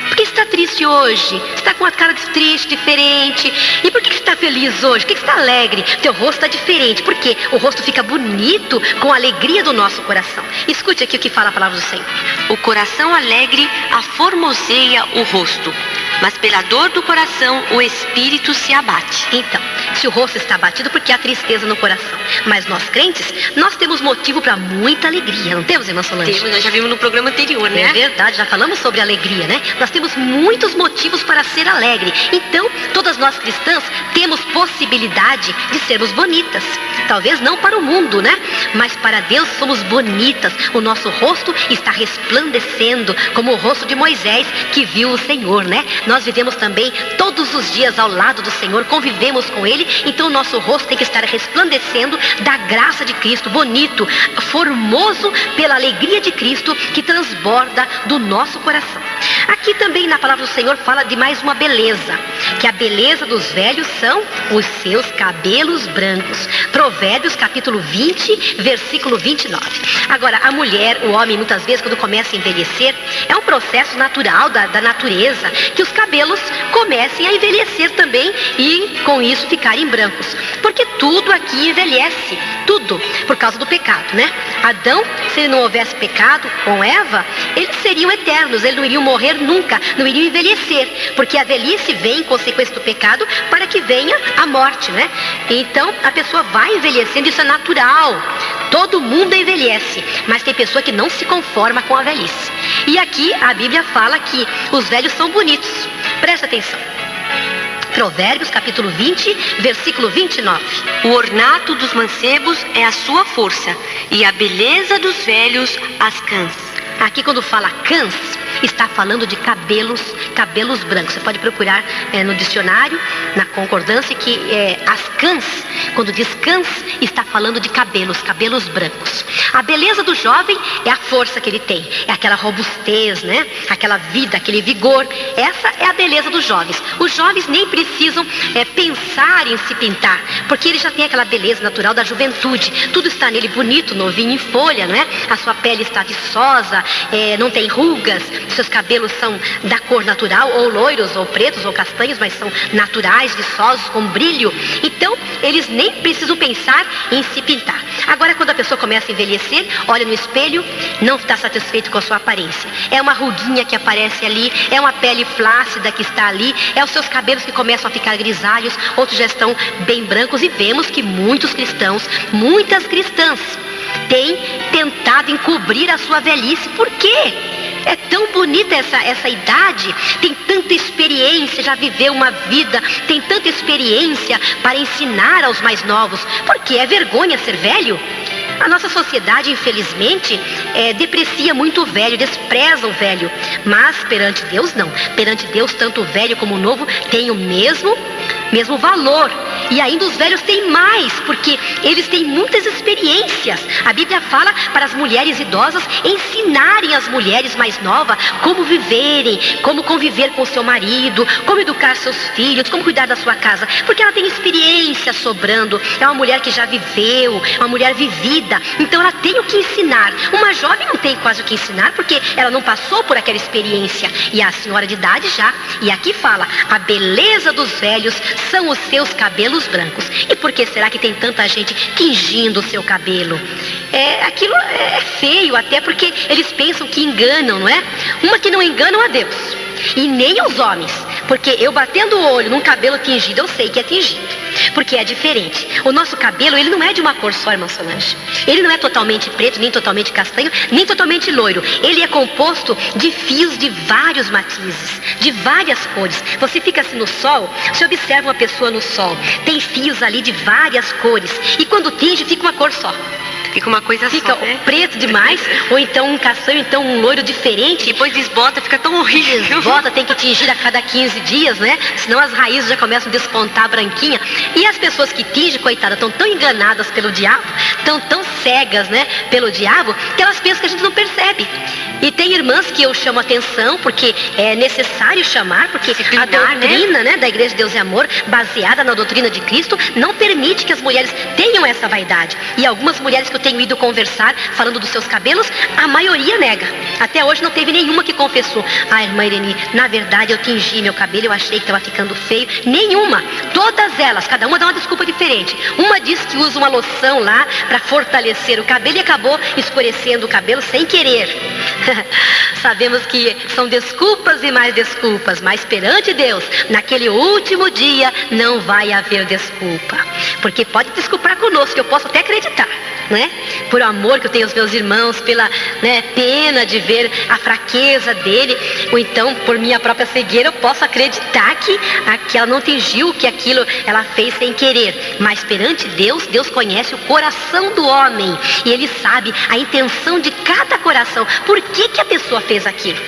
Por que você está triste hoje? Você está com uma cara triste, diferente. E por que você está feliz hoje? Por que você está alegre? Teu rosto está diferente. Por quê? O rosto fica bonito com a alegria do nosso coração. Escute aqui o que fala a palavra do Senhor.
O coração alegre aformoseia o rosto, mas pela dor do coração o espírito se abate.
Então, se o rosto está abatido, porque há tristeza no coração. Mas nós crentes, nós temos motivo para muita alegria. Não temos, irmã Solange?
Temos, nós já vimos no programa anterior, né?
É verdade, já falamos sobre alegria, né? Nós temos muitos motivos para ser alegre. Então, todas nós cristãs temos possibilidade de sermos bonitas. Talvez não para o mundo, né? Mas para Deus somos bonitas. O nosso rosto está resplandecendo, como o rosto de Moisés, que viu o Senhor, né? Nós vivemos também todos os dias ao lado do Senhor, convivemos com Ele, então o nosso rosto tem que estar resplandecendo da graça de Cristo, bonito, formoso pela alegria de Cristo que transborda do nosso coração. Aqui também na palavra do Senhor fala de mais uma beleza, que a beleza dos velhos são os seus cabelos brancos. Provérbios capítulo 20, versículo 29. Agora, a mulher, o homem, muitas vezes quando começa a envelhecer, é um processo natural da natureza, que os cabelos comecem a envelhecer também e com isso ficarem brancos. Porque tudo aqui envelhece, tudo, por causa do pecado, né? Adão, se ele não houvesse pecado com Eva, eles seriam eternos, eles não iriam morrer nunca, não iriam envelhecer, porque a velhice vem em consequência do pecado para que venha a morte, né? Então a pessoa vai envelhecendo, isso é natural, todo mundo envelhece, mas tem pessoa que não se conforma com a velhice. E aqui a Bíblia fala que os velhos são bonitos, presta atenção. Provérbios capítulo 20, versículo 29.
O ornato dos mancebos é a sua força, e a beleza dos velhos as cãs.
Aqui quando fala cãs, está falando de cabelos brancos. Você pode procurar no dicionário, na concordância, que as cãs, quando diz cãs, está falando de cabelos brancos. A beleza do jovem é a força que ele tem, é aquela robustez, né? Aquela vida, aquele vigor. Essa é a beleza dos jovens. Os jovens nem precisam pensar em se pintar, porque ele já tem aquela beleza natural da juventude. Tudo está nele bonito, novinho em folha, não é? A sua pele está viçosa, não tem rugas, seus cabelos são da cor natural, ou loiros, ou pretos, ou castanhos, mas são naturais, viçosos, com brilho. Então, eles nem precisam pensar em se pintar. Agora, quando a pessoa começa a envelhecer, olha no espelho, não está satisfeito com a sua aparência. É uma ruguinha que aparece ali, é uma pele flácida que está ali, é os seus cabelos que começam a ficar grisalhos, outros já estão bem brancos, e vemos que muitos cristãos, muitas cristãs, têm tentado encobrir a sua velhice. Por quê? É tão bonita essa idade, tem tanta experiência, já viveu uma vida, tem tanta experiência para ensinar aos mais novos. Por que é vergonha ser velho? A nossa sociedade, infelizmente, deprecia muito o velho, despreza o velho. Mas perante Deus não. Perante Deus, tanto o velho como o novo têm o mesmo valor. E ainda os velhos têm mais, porque eles têm muitas experiências. A Bíblia fala para as mulheres idosas ensinarem as mulheres mais novas como viverem, como conviver com o seu marido, como educar seus filhos, como cuidar da sua casa, porque ela tem experiência sobrando, é uma mulher que já viveu, uma mulher vivida, então ela tem o que ensinar. Uma jovem não tem quase o que ensinar, porque ela não passou por aquela experiência, e a senhora de idade já. E aqui fala, a beleza dos velhos são os seus cabelos brancos. E por que será que tem tanta gente tingindo o seu cabelo? Aquilo é feio, até porque eles pensam que enganam, não é? Uma que não enganam a Deus, e nem os homens, porque eu batendo o olho num cabelo tingido, eu sei que é tingido, porque é diferente. O nosso cabelo, ele não é de uma cor só, irmã Solange. Ele não é totalmente preto, nem totalmente castanho, nem totalmente loiro. Ele é composto de fios de vários matizes, de várias cores. Você fica assim no sol, você observa uma pessoa no sol, tem fios ali de várias cores, e quando tinge fica uma cor só.
Fica uma coisa
fica
só, né?
Preto demais, ou então um castanho, então um loiro diferente.
Depois desbota, fica tão horrível.
Desbota, tem que tingir a cada 15 dias, né? Senão as raízes já começam a despontar branquinha. E as pessoas que tingem, coitadas, estão tão enganadas pelo diabo, estão tão cegas, né, pelo diabo, que elas pensam que a gente não percebe. E tem irmãs que eu chamo a atenção, porque é necessário chamar, porque a doutrina, né, da Igreja de Deus e Amor, baseada na doutrina de Cristo, não permite que as mulheres tenham essa vaidade. E algumas mulheres que eu tenho ido conversar, falando dos seus cabelos, a maioria nega. Até hoje não teve nenhuma que confessou: ah, irmã Irene, na verdade eu tingi meu cabelo, eu achei que estava ficando feio. Nenhuma. Todas elas, cada uma dá uma desculpa diferente. Uma diz que usa uma loção lá para fortalecer o cabelo e acabou escurecendo o cabelo sem querer. Sabemos que são desculpas e mais desculpas, mas perante Deus, naquele último dia, não vai haver desculpa. Porque pode desculpar conosco, eu posso até acreditar, né? Por amor que eu tenho aos meus irmãos, pela, né, pena de ver a fraqueza dele, ou então por minha própria cegueira, eu posso acreditar que ela não tingiu, que aquilo ela fez sem querer. Mas perante Deus, Deus conhece o coração do homem, e Ele sabe a intenção de cada coração. Por que a pessoa fez aquilo?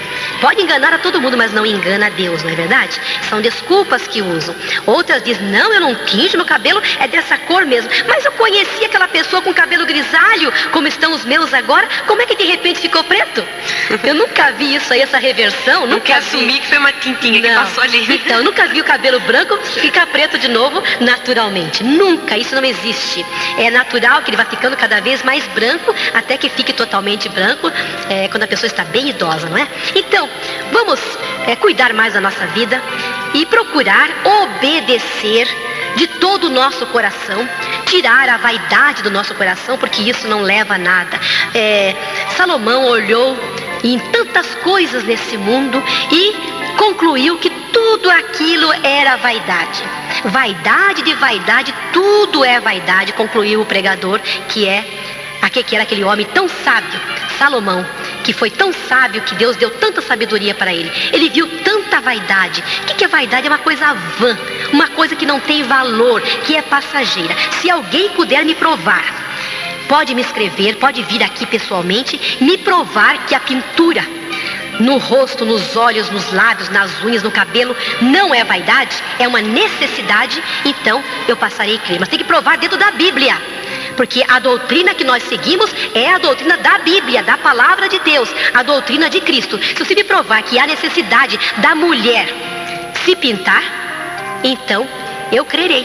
Pode enganar a todo mundo, mas não engana a Deus, não é verdade? São desculpas que usam. Outras dizem: não, eu não tinjo, meu cabelo é dessa cor mesmo. Mas eu conheci aquela pessoa com cabelo grisalho, como estão os meus agora, como é que de repente ficou preto? Eu nunca vi isso aí, essa reversão.
Não quer assumir que foi uma tintinha que passou ali.
Então, eu nunca vi o cabelo branco ficar preto de novo naturalmente. Nunca, isso não existe. É natural que ele vá ficando cada vez mais branco, até que fique totalmente branco, quando a pessoa está bem idosa, não é? Então, vamos cuidar mais da nossa vida e procurar obedecer de todo o nosso coração, tirar a vaidade do nosso coração, porque isso não leva a nada. Salomão olhou em tantas coisas nesse mundo e concluiu que tudo aquilo era vaidade. Vaidade de vaidade, tudo é vaidade, concluiu o pregador, que era aquele homem tão sábio, Salomão, que foi tão sábio que Deus deu tanta sabedoria para ele. Ele viu tanta vaidade. O que é vaidade? É uma coisa vã, uma coisa que não tem valor, que é passageira. Se alguém puder me provar, pode me escrever, pode vir aqui pessoalmente, me provar que a pintura no rosto, nos olhos, nos lábios, nas unhas, no cabelo, não é vaidade, é uma necessidade, então eu passarei a crer. Mas tem que provar dentro da Bíblia, porque a doutrina que nós seguimos é a doutrina da Bíblia, da palavra de Deus, a doutrina de Cristo. Se você me provar que há necessidade da mulher se pintar, então eu crerei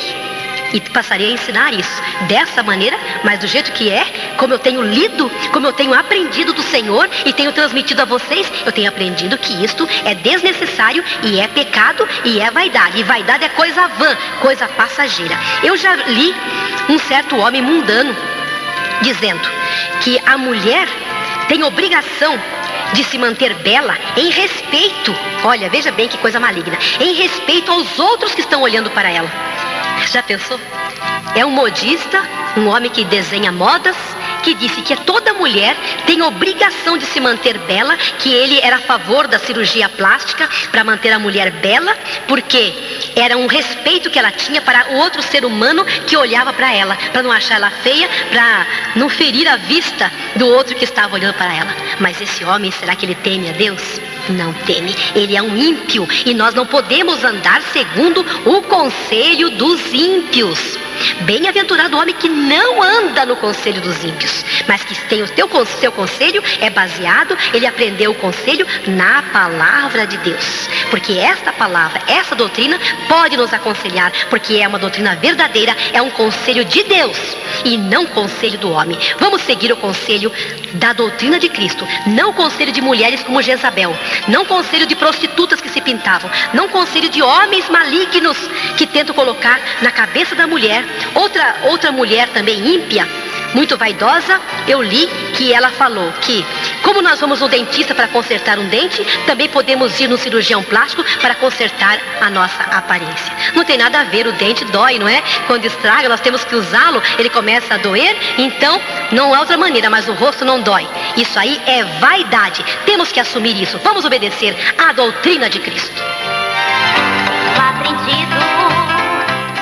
e passarei a ensinar isso dessa maneira, mas do jeito que é, como eu tenho lido, como eu tenho aprendido do Senhor e tenho transmitido a vocês. Eu tenho aprendido que isto é desnecessário e é pecado e é vaidade. E vaidade é coisa vã, coisa passageira. Eu já li um certo homem mundano dizendo que a mulher tem obrigação de se manter bela em respeito, olha, veja bem que coisa maligna, em respeito aos outros que estão olhando para ela. Já pensou? É um modista, um homem que desenha modas, que disse que toda mulher tem obrigação de se manter bela, que ele era a favor da cirurgia plástica para manter a mulher bela, porque era um respeito que ela tinha para o outro ser humano que olhava para ela, para não achar ela feia, para não ferir a vista do outro que estava olhando para ela. Mas esse homem, será que ele teme a Deus? Não teme, ele é um ímpio e nós não podemos andar segundo o conselho dos ímpios. Bem-aventurado o homem que não anda no conselho dos ímpios, mas que tem o seu conselho é baseado, ele aprendeu o conselho na palavra de Deus, porque esta palavra, essa doutrina pode nos aconselhar, porque é uma doutrina verdadeira, é um conselho de Deus e não conselho do homem. Vamos seguir o conselho da doutrina de Cristo, não o conselho de mulheres como Jezabel, não conselho de prostitutas que se pintavam, não conselho de homens malignos que tentam colocar na cabeça da mulher. Outra mulher também ímpia, muito vaidosa, eu li que ela falou que, como nós vamos no dentista para consertar um dente, também podemos ir no cirurgião plástico para consertar a nossa aparência. Não tem nada a ver, o dente dói, não é? Quando estraga, nós temos que usá-lo, ele começa a doer, então não há outra maneira, mas o rosto não dói. Isso aí é vaidade, temos que assumir isso, vamos obedecer à doutrina de Cristo.
Aprendido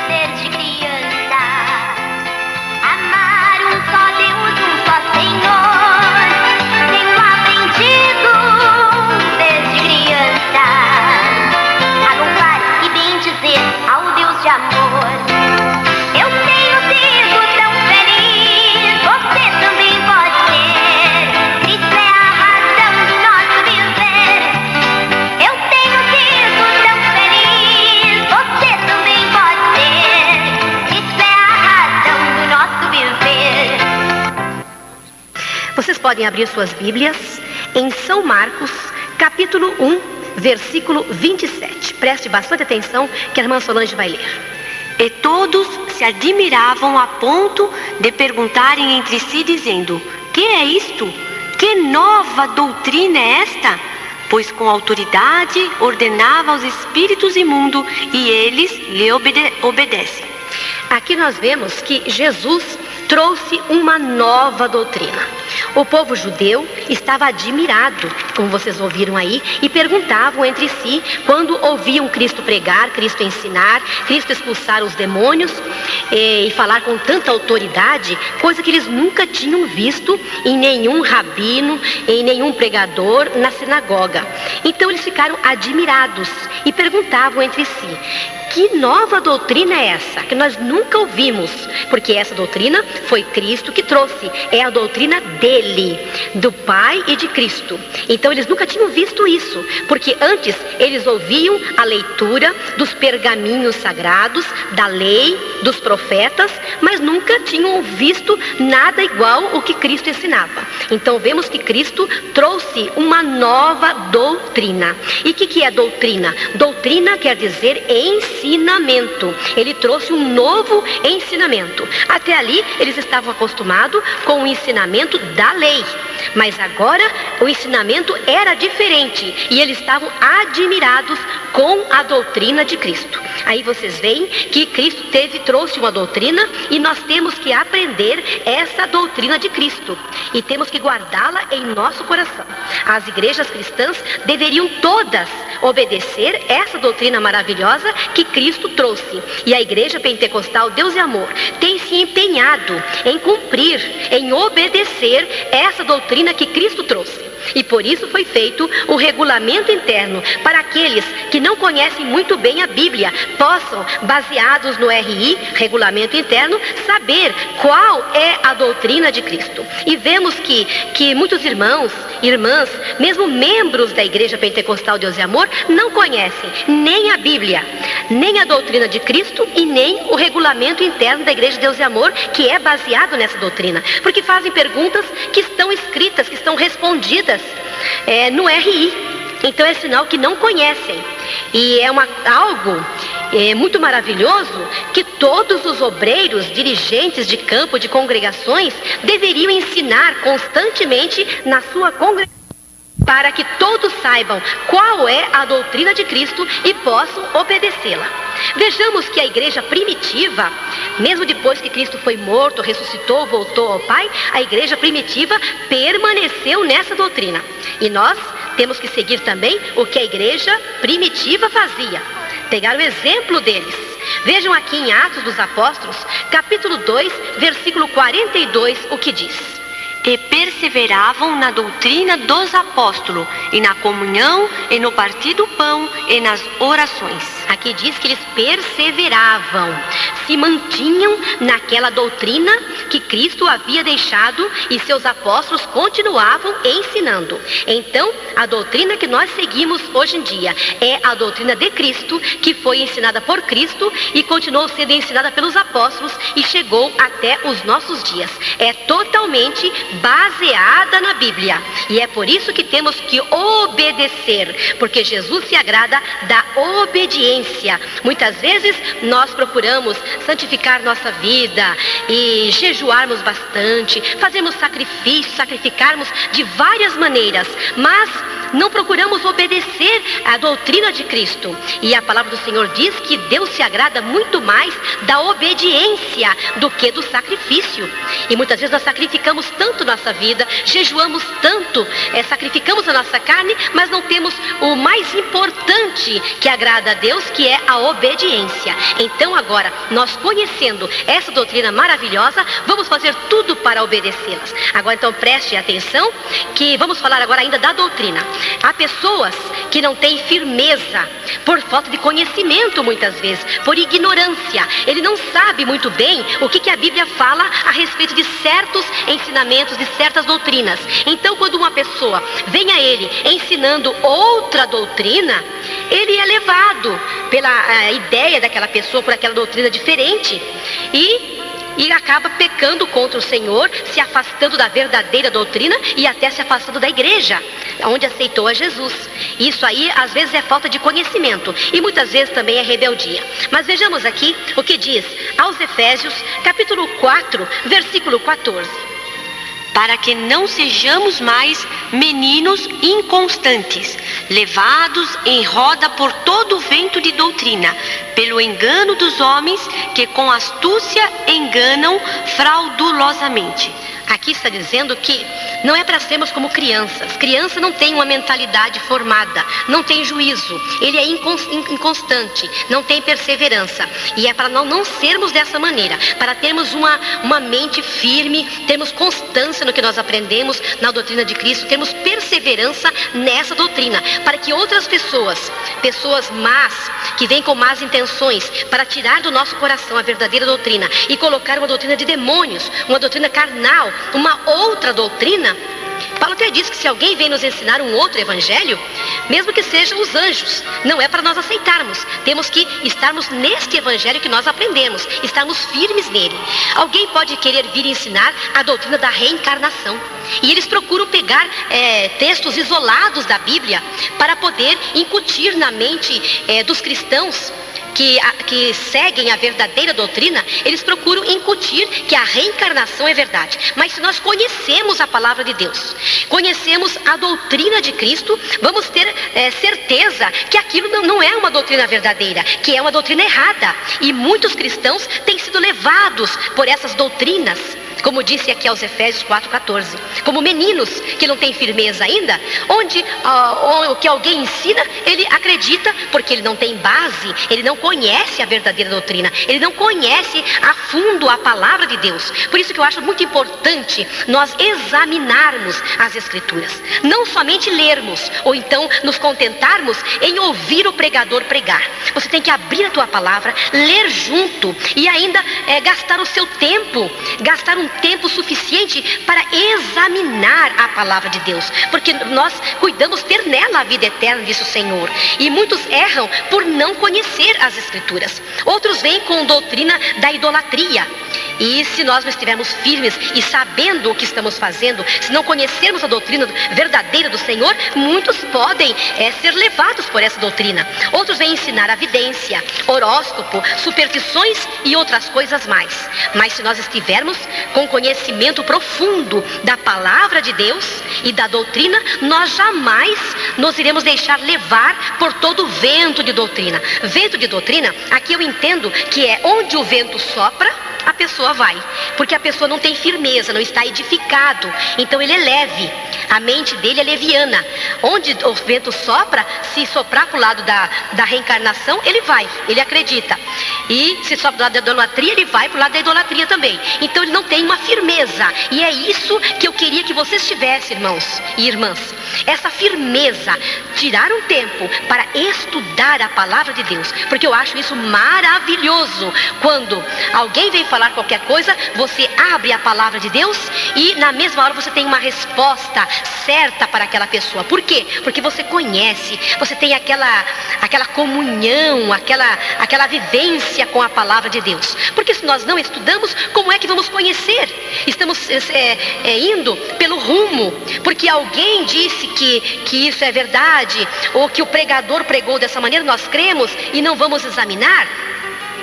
desde criança, amar um só Deus, um só Senhor. Tenho aprendido desde criança a louvar e bendizer ao Deus de amor. Eu tenho sido tão feliz, você também pode ser. Cristo é a razão do nosso viver. Eu tenho sido tão feliz, você também pode ser. Cristo é a razão do nosso viver.
Vocês podem abrir suas Bíblias em São Marcos, capítulo 1, versículo 27. Preste bastante atenção que a irmã Solange vai ler.
E todos se admiravam a ponto de perguntarem entre si, dizendo: que é isto? Que nova doutrina é esta? Pois com autoridade ordenava aos espíritos imundos e eles lhe obedecem.
Aqui nós vemos que Jesus trouxe uma nova doutrina. O povo judeu estava admirado, como vocês ouviram aí, e perguntavam entre si, quando ouviam Cristo pregar, Cristo ensinar, Cristo expulsar os demônios e falar com tanta autoridade, coisa que eles nunca tinham visto em nenhum rabino, em nenhum pregador na sinagoga. Então eles ficaram admirados e perguntavam entre si: que nova doutrina é essa? Que nós nunca ouvimos, porque essa doutrina foi Cristo que trouxe, é a doutrina dele, do Pai e de Cristo. Então eles nunca tinham visto isso, porque antes eles ouviam a leitura dos pergaminhos sagrados, da lei, dos profetas, mas nunca tinham visto nada igual o que Cristo ensinava. Então vemos que Cristo trouxe uma nova doutrina. E o que é doutrina? Doutrina quer dizer ensinamento. Ele trouxe um novo ensinamento. Até ali eles estavam acostumados com o ensinamento da lei, mas agora o ensinamento era diferente e eles estavam admirados com a doutrina de Cristo. Aí vocês veem que Cristo trouxe uma doutrina e nós temos que aprender essa doutrina de Cristo e temos que guardá-la em nosso coração. As igrejas cristãs deveriam todas obedecer essa doutrina maravilhosa que Cristo trouxe. E a igreja pentecostal Deus e Amor tem se empenhado em cumprir, em obedecer essa doutrina que Cristo trouxe. E por isso foi feito o regulamento interno, para aqueles que não conhecem muito bem a Bíblia, possam, baseados no RI, regulamento interno, saber qual é a doutrina de Cristo. E vemos que muitos irmãos, irmãs, mesmo membros da Igreja Pentecostal Deus e Amor, não conhecem nem a Bíblia, nem a doutrina de Cristo e nem o regulamento interno da Igreja Deus e Amor, que é baseado nessa doutrina, porque fazem perguntas que estão escritas, que estão respondidas no RI. Então é sinal que não conhecem. E é algo muito maravilhoso que todos os obreiros, dirigentes de campo, de congregações, deveriam ensinar constantemente na sua congregação. para que todos saibam qual é a doutrina de Cristo e possam obedecê-la. Vejamos que a igreja primitiva, mesmo depois que Cristo foi morto, ressuscitou, voltou ao Pai, a igreja primitiva permaneceu nessa doutrina. E nós temos que seguir também o que a igreja primitiva fazia. Pegar o exemplo deles. Vejam aqui em Atos dos Apóstolos, capítulo 2, versículo 42, o que diz:
E perseveravam na doutrina dos apóstolos, e na comunhão, e no partir do pão, e nas orações.
Aqui diz que eles perseveravam, se mantinham naquela doutrina que Cristo havia deixado e seus apóstolos continuavam ensinando. Então, a doutrina que nós seguimos hoje em dia é a doutrina de Cristo, que foi ensinada por Cristo e continuou sendo ensinada pelos apóstolos e chegou até os nossos dias. É totalmente baseada na Bíblia. E é por isso que temos que obedecer, porque Jesus se agrada da obediência. Muitas vezes nós procuramos santificar nossa vida e jejuarmos bastante, fazemos sacrifícios, sacrificarmos de várias maneiras, mas não procuramos obedecer à doutrina de Cristo. E a palavra do Senhor diz que Deus se agrada muito mais da obediência do que do sacrifício. E muitas vezes nós sacrificamos tanto nossa vida, jejuamos tanto, sacrificamos a nossa carne, mas não temos o mais importante que agrada a Deus, que é a obediência. Então agora, nós conhecendo essa doutrina maravilhosa, vamos fazer tudo para obedecê-las. Agora então preste atenção, que vamos falar agora ainda da doutrina. Há pessoas que não têm firmeza por falta de conhecimento, muitas vezes, por ignorância. Ele não sabe muito bem o que a Bíblia fala a respeito de certos ensinamentos, de certas doutrinas. Então, quando uma pessoa vem a ele ensinando outra doutrina, ele é levado pela ideia daquela pessoa, por aquela doutrina diferente, e acaba pecando contra o Senhor, se afastando da verdadeira doutrina e até se afastando da igreja, onde aceitou a Jesus. Isso aí, às vezes, é falta de conhecimento e muitas vezes também é rebeldia. Mas vejamos aqui o que diz aos Efésios, capítulo 4, versículo 14.
Para que não sejamos mais meninos inconstantes, levados em roda por todo o vento de doutrina, pelo engano dos homens que com astúcia enganam fraudulosamente.
Aqui está dizendo que não é para sermos como crianças. Criança não tem uma mentalidade formada, não tem juízo, ele é inconstante, não tem perseverança. E é para não sermos dessa maneira, para termos uma mente firme, termos constância no que nós aprendemos na doutrina de Cristo, termos perseverança nessa doutrina, para que outras pessoas más, que vêm com más intenções, para tirar do nosso coração a verdadeira doutrina e colocar uma doutrina de demônios, uma doutrina carnal, uma outra doutrina. Paulo até diz que se alguém vem nos ensinar um outro evangelho, mesmo que sejam os anjos, não é para nós aceitarmos. Temos que estarmos neste evangelho que nós aprendemos, estarmos firmes nele. Alguém pode querer vir ensinar a doutrina da reencarnação, e eles procuram pegar textos isolados da Bíblia para poder incutir na mente dos cristãos que seguem a verdadeira doutrina. Eles procuram incutir que a reencarnação é verdade. Mas se nós conhecemos a palavra de Deus, conhecemos a doutrina de Cristo, vamos ter certeza que aquilo não é uma doutrina verdadeira, que é uma doutrina errada. E muitos cristãos têm sido levados por essas doutrinas, como disse aqui aos Efésios 4,14, como meninos que não têm firmeza ainda, onde o que alguém ensina, ele acredita, porque ele não tem base, ele não conhece a verdadeira doutrina, ele não conhece a fundo a palavra de Deus. Por isso que eu acho muito importante nós examinarmos as Escrituras, não somente lermos, ou então nos contentarmos em ouvir o pregador pregar. Você tem que abrir a tua palavra, ler junto e ainda gastar o seu tempo, gastar um tempo suficiente para examinar a palavra de Deus, porque nós cuidamos ter nela a vida eterna, disse o Senhor. E muitos erram por não conhecer as Escrituras. Outros vêm com doutrina da idolatria. E se nós não estivermos firmes e sabendo o que estamos fazendo, se não conhecermos a doutrina verdadeira do Senhor, muitos podem ser levados por essa doutrina. Outros vêm ensinar a vidência, horóscopo, superstições e outras coisas mais. Mas se nós estivermos com conhecimento profundo da palavra de Deus e da doutrina, nós jamais nos iremos deixar levar por todo o vento de doutrina. Vento de doutrina, aqui eu entendo que é onde o vento sopra, a pessoa vai, porque a pessoa não tem firmeza, não está edificado, então ele é leve, a mente dele é leviana. Onde o vento sopra, se soprar para o lado da reencarnação, ele vai, ele acredita, e se sopra do lado da idolatria, ele vai para o lado da idolatria também. Então ele não tem uma firmeza, e é isso que eu queria que vocês tivessem, irmãos e irmãs, essa firmeza, tirar um tempo para estudar a palavra de Deus, porque eu acho isso maravilhoso. Quando alguém vem falar qualquer coisa, você abre a palavra de Deus e na mesma hora você tem uma resposta certa para aquela pessoa. Por quê? Porque você conhece, você tem aquela comunhão, aquela vivência com a palavra de Deus. Porque se nós não estudamos, como é que vamos conhecer? Estamos indo pelo rumo, porque alguém disse que isso é verdade, ou que o pregador pregou dessa maneira, nós cremos e não vamos examinar.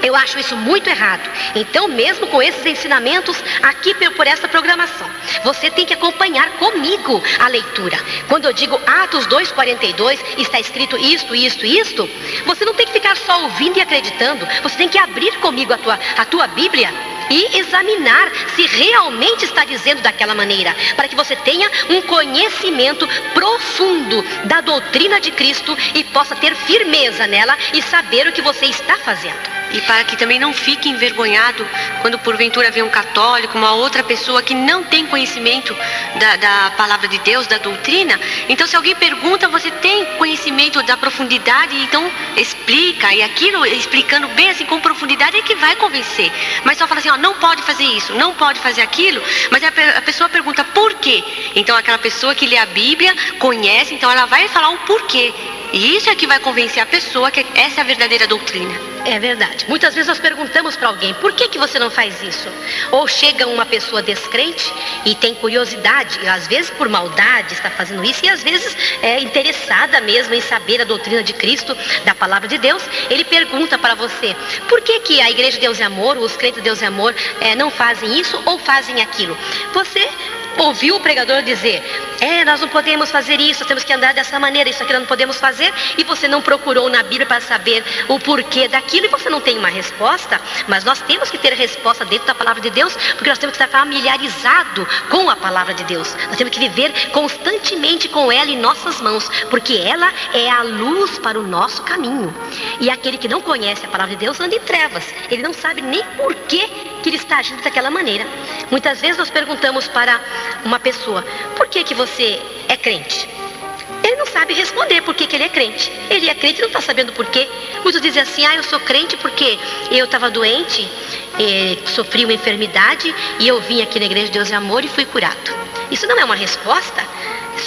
Eu acho isso muito errado. Então, mesmo com esses ensinamentos aqui por essa programação, você tem que acompanhar comigo a leitura. Quando eu digo Atos 2:42, está escrito isto, você não tem que ficar só ouvindo e acreditando. Você tem que abrir comigo a tua Bíblia e examinar se realmente está dizendo daquela maneira, para que você tenha um conhecimento profundo da doutrina de Cristo e possa ter firmeza nela e saber o que você está fazendo.
E para que também não fique envergonhado quando porventura vem um católico, uma outra pessoa que não tem conhecimento da palavra de Deus, da doutrina. Então, se alguém pergunta, você tem conhecimento da profundidade, então explica. E aquilo, explicando bem assim com profundidade, é que vai convencer. Mas só fala assim, ó, não pode fazer isso, não pode fazer aquilo. Mas a pessoa pergunta por quê? Então, aquela pessoa que lê a Bíblia, conhece, então ela vai falar o porquê. E isso é que vai convencer a pessoa que essa é a verdadeira doutrina.
É verdade. Muitas vezes nós perguntamos para alguém, por que você não faz isso? Ou chega uma pessoa descrente e tem curiosidade, e às vezes por maldade está fazendo isso, e às vezes é interessada mesmo em saber a doutrina de Cristo, da palavra de Deus. Ele pergunta para você, por que a Igreja de Deus é Amor, os crentes de Deus é Amor, não fazem isso ou fazem aquilo? Você ouviu o pregador dizer, nós não podemos fazer isso, temos que andar dessa maneira, isso aqui nós não podemos fazer, e você não procurou na Bíblia para saber o porquê daquilo, e você não tem uma resposta. Mas nós temos que ter resposta dentro da palavra de Deus, porque nós temos que estar familiarizado com a palavra de Deus. Nós temos que viver constantemente com ela em nossas mãos, porque ela é a luz para o nosso caminho. E aquele que não conhece a palavra de Deus anda em trevas, ele não sabe nem porquê que ele está agindo daquela maneira. Muitas vezes nós perguntamos para uma pessoa, por que você é crente? Ele não sabe responder por que ele é crente. Ele é crente e não está sabendo por quê. Muitos dizem assim, eu sou crente porque eu estava doente, sofri uma enfermidade e eu vim aqui na Igreja de Deus é Amor e fui curado. Isso não é uma resposta.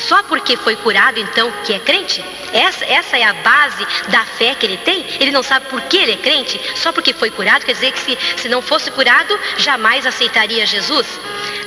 Só porque foi curado, então, que é crente? Essa é a base da fé que ele tem? Ele não sabe por que ele é crente? Só porque foi curado, quer dizer que se não fosse curado, jamais aceitaria Jesus?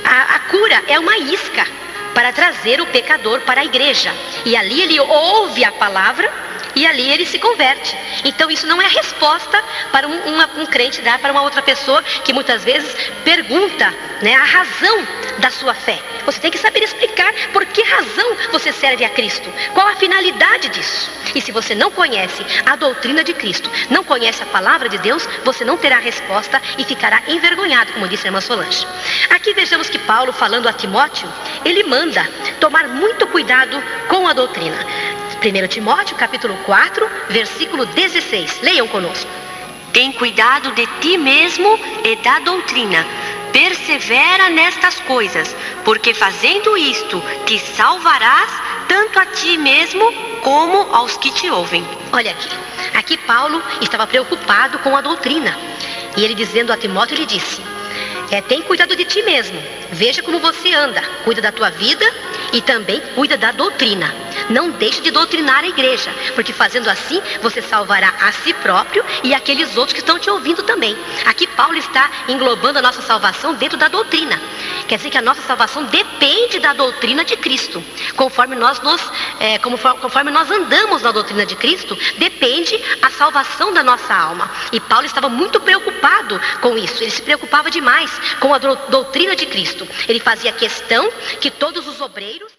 A cura é uma isca para trazer o pecador para a igreja. E ali ele ouve a palavra e ali ele se converte. Então isso não é resposta para um crente dar para uma outra pessoa que muitas vezes pergunta, a razão da sua fé. Você tem que saber explicar por que razão você serve a Cristo, qual a finalidade disso. E se você não conhece a doutrina de Cristo, não conhece a palavra de Deus, você não terá resposta e ficará envergonhado, como disse a irmã Solange. Aqui vejamos que Paulo, falando a Timóteo, ele manda tomar muito cuidado com a doutrina. 1 Timóteo, capítulo 4, versículo 16. Leiam conosco.
Tem cuidado de ti mesmo e da doutrina. Persevera nestas coisas, porque fazendo isto, te salvarás tanto a ti mesmo como aos que te ouvem.
Olha aqui. Aqui Paulo estava preocupado com a doutrina. E ele dizendo a Timóteo, ele disse, tem cuidado de ti mesmo. Veja como você anda. Cuida da tua vida e também cuida da doutrina. não deixe de doutrinar a igreja, porque fazendo assim, você salvará a si próprio e aqueles outros que estão te ouvindo também. Aqui Paulo está englobando a nossa salvação dentro da doutrina. Quer dizer que a nossa salvação depende da doutrina de Cristo. Conforme nós andamos na doutrina de Cristo, depende a salvação da nossa alma. E Paulo estava muito preocupado com isso. Ele se preocupava demais com a doutrina de Cristo. Ele fazia questão que todos os obreiros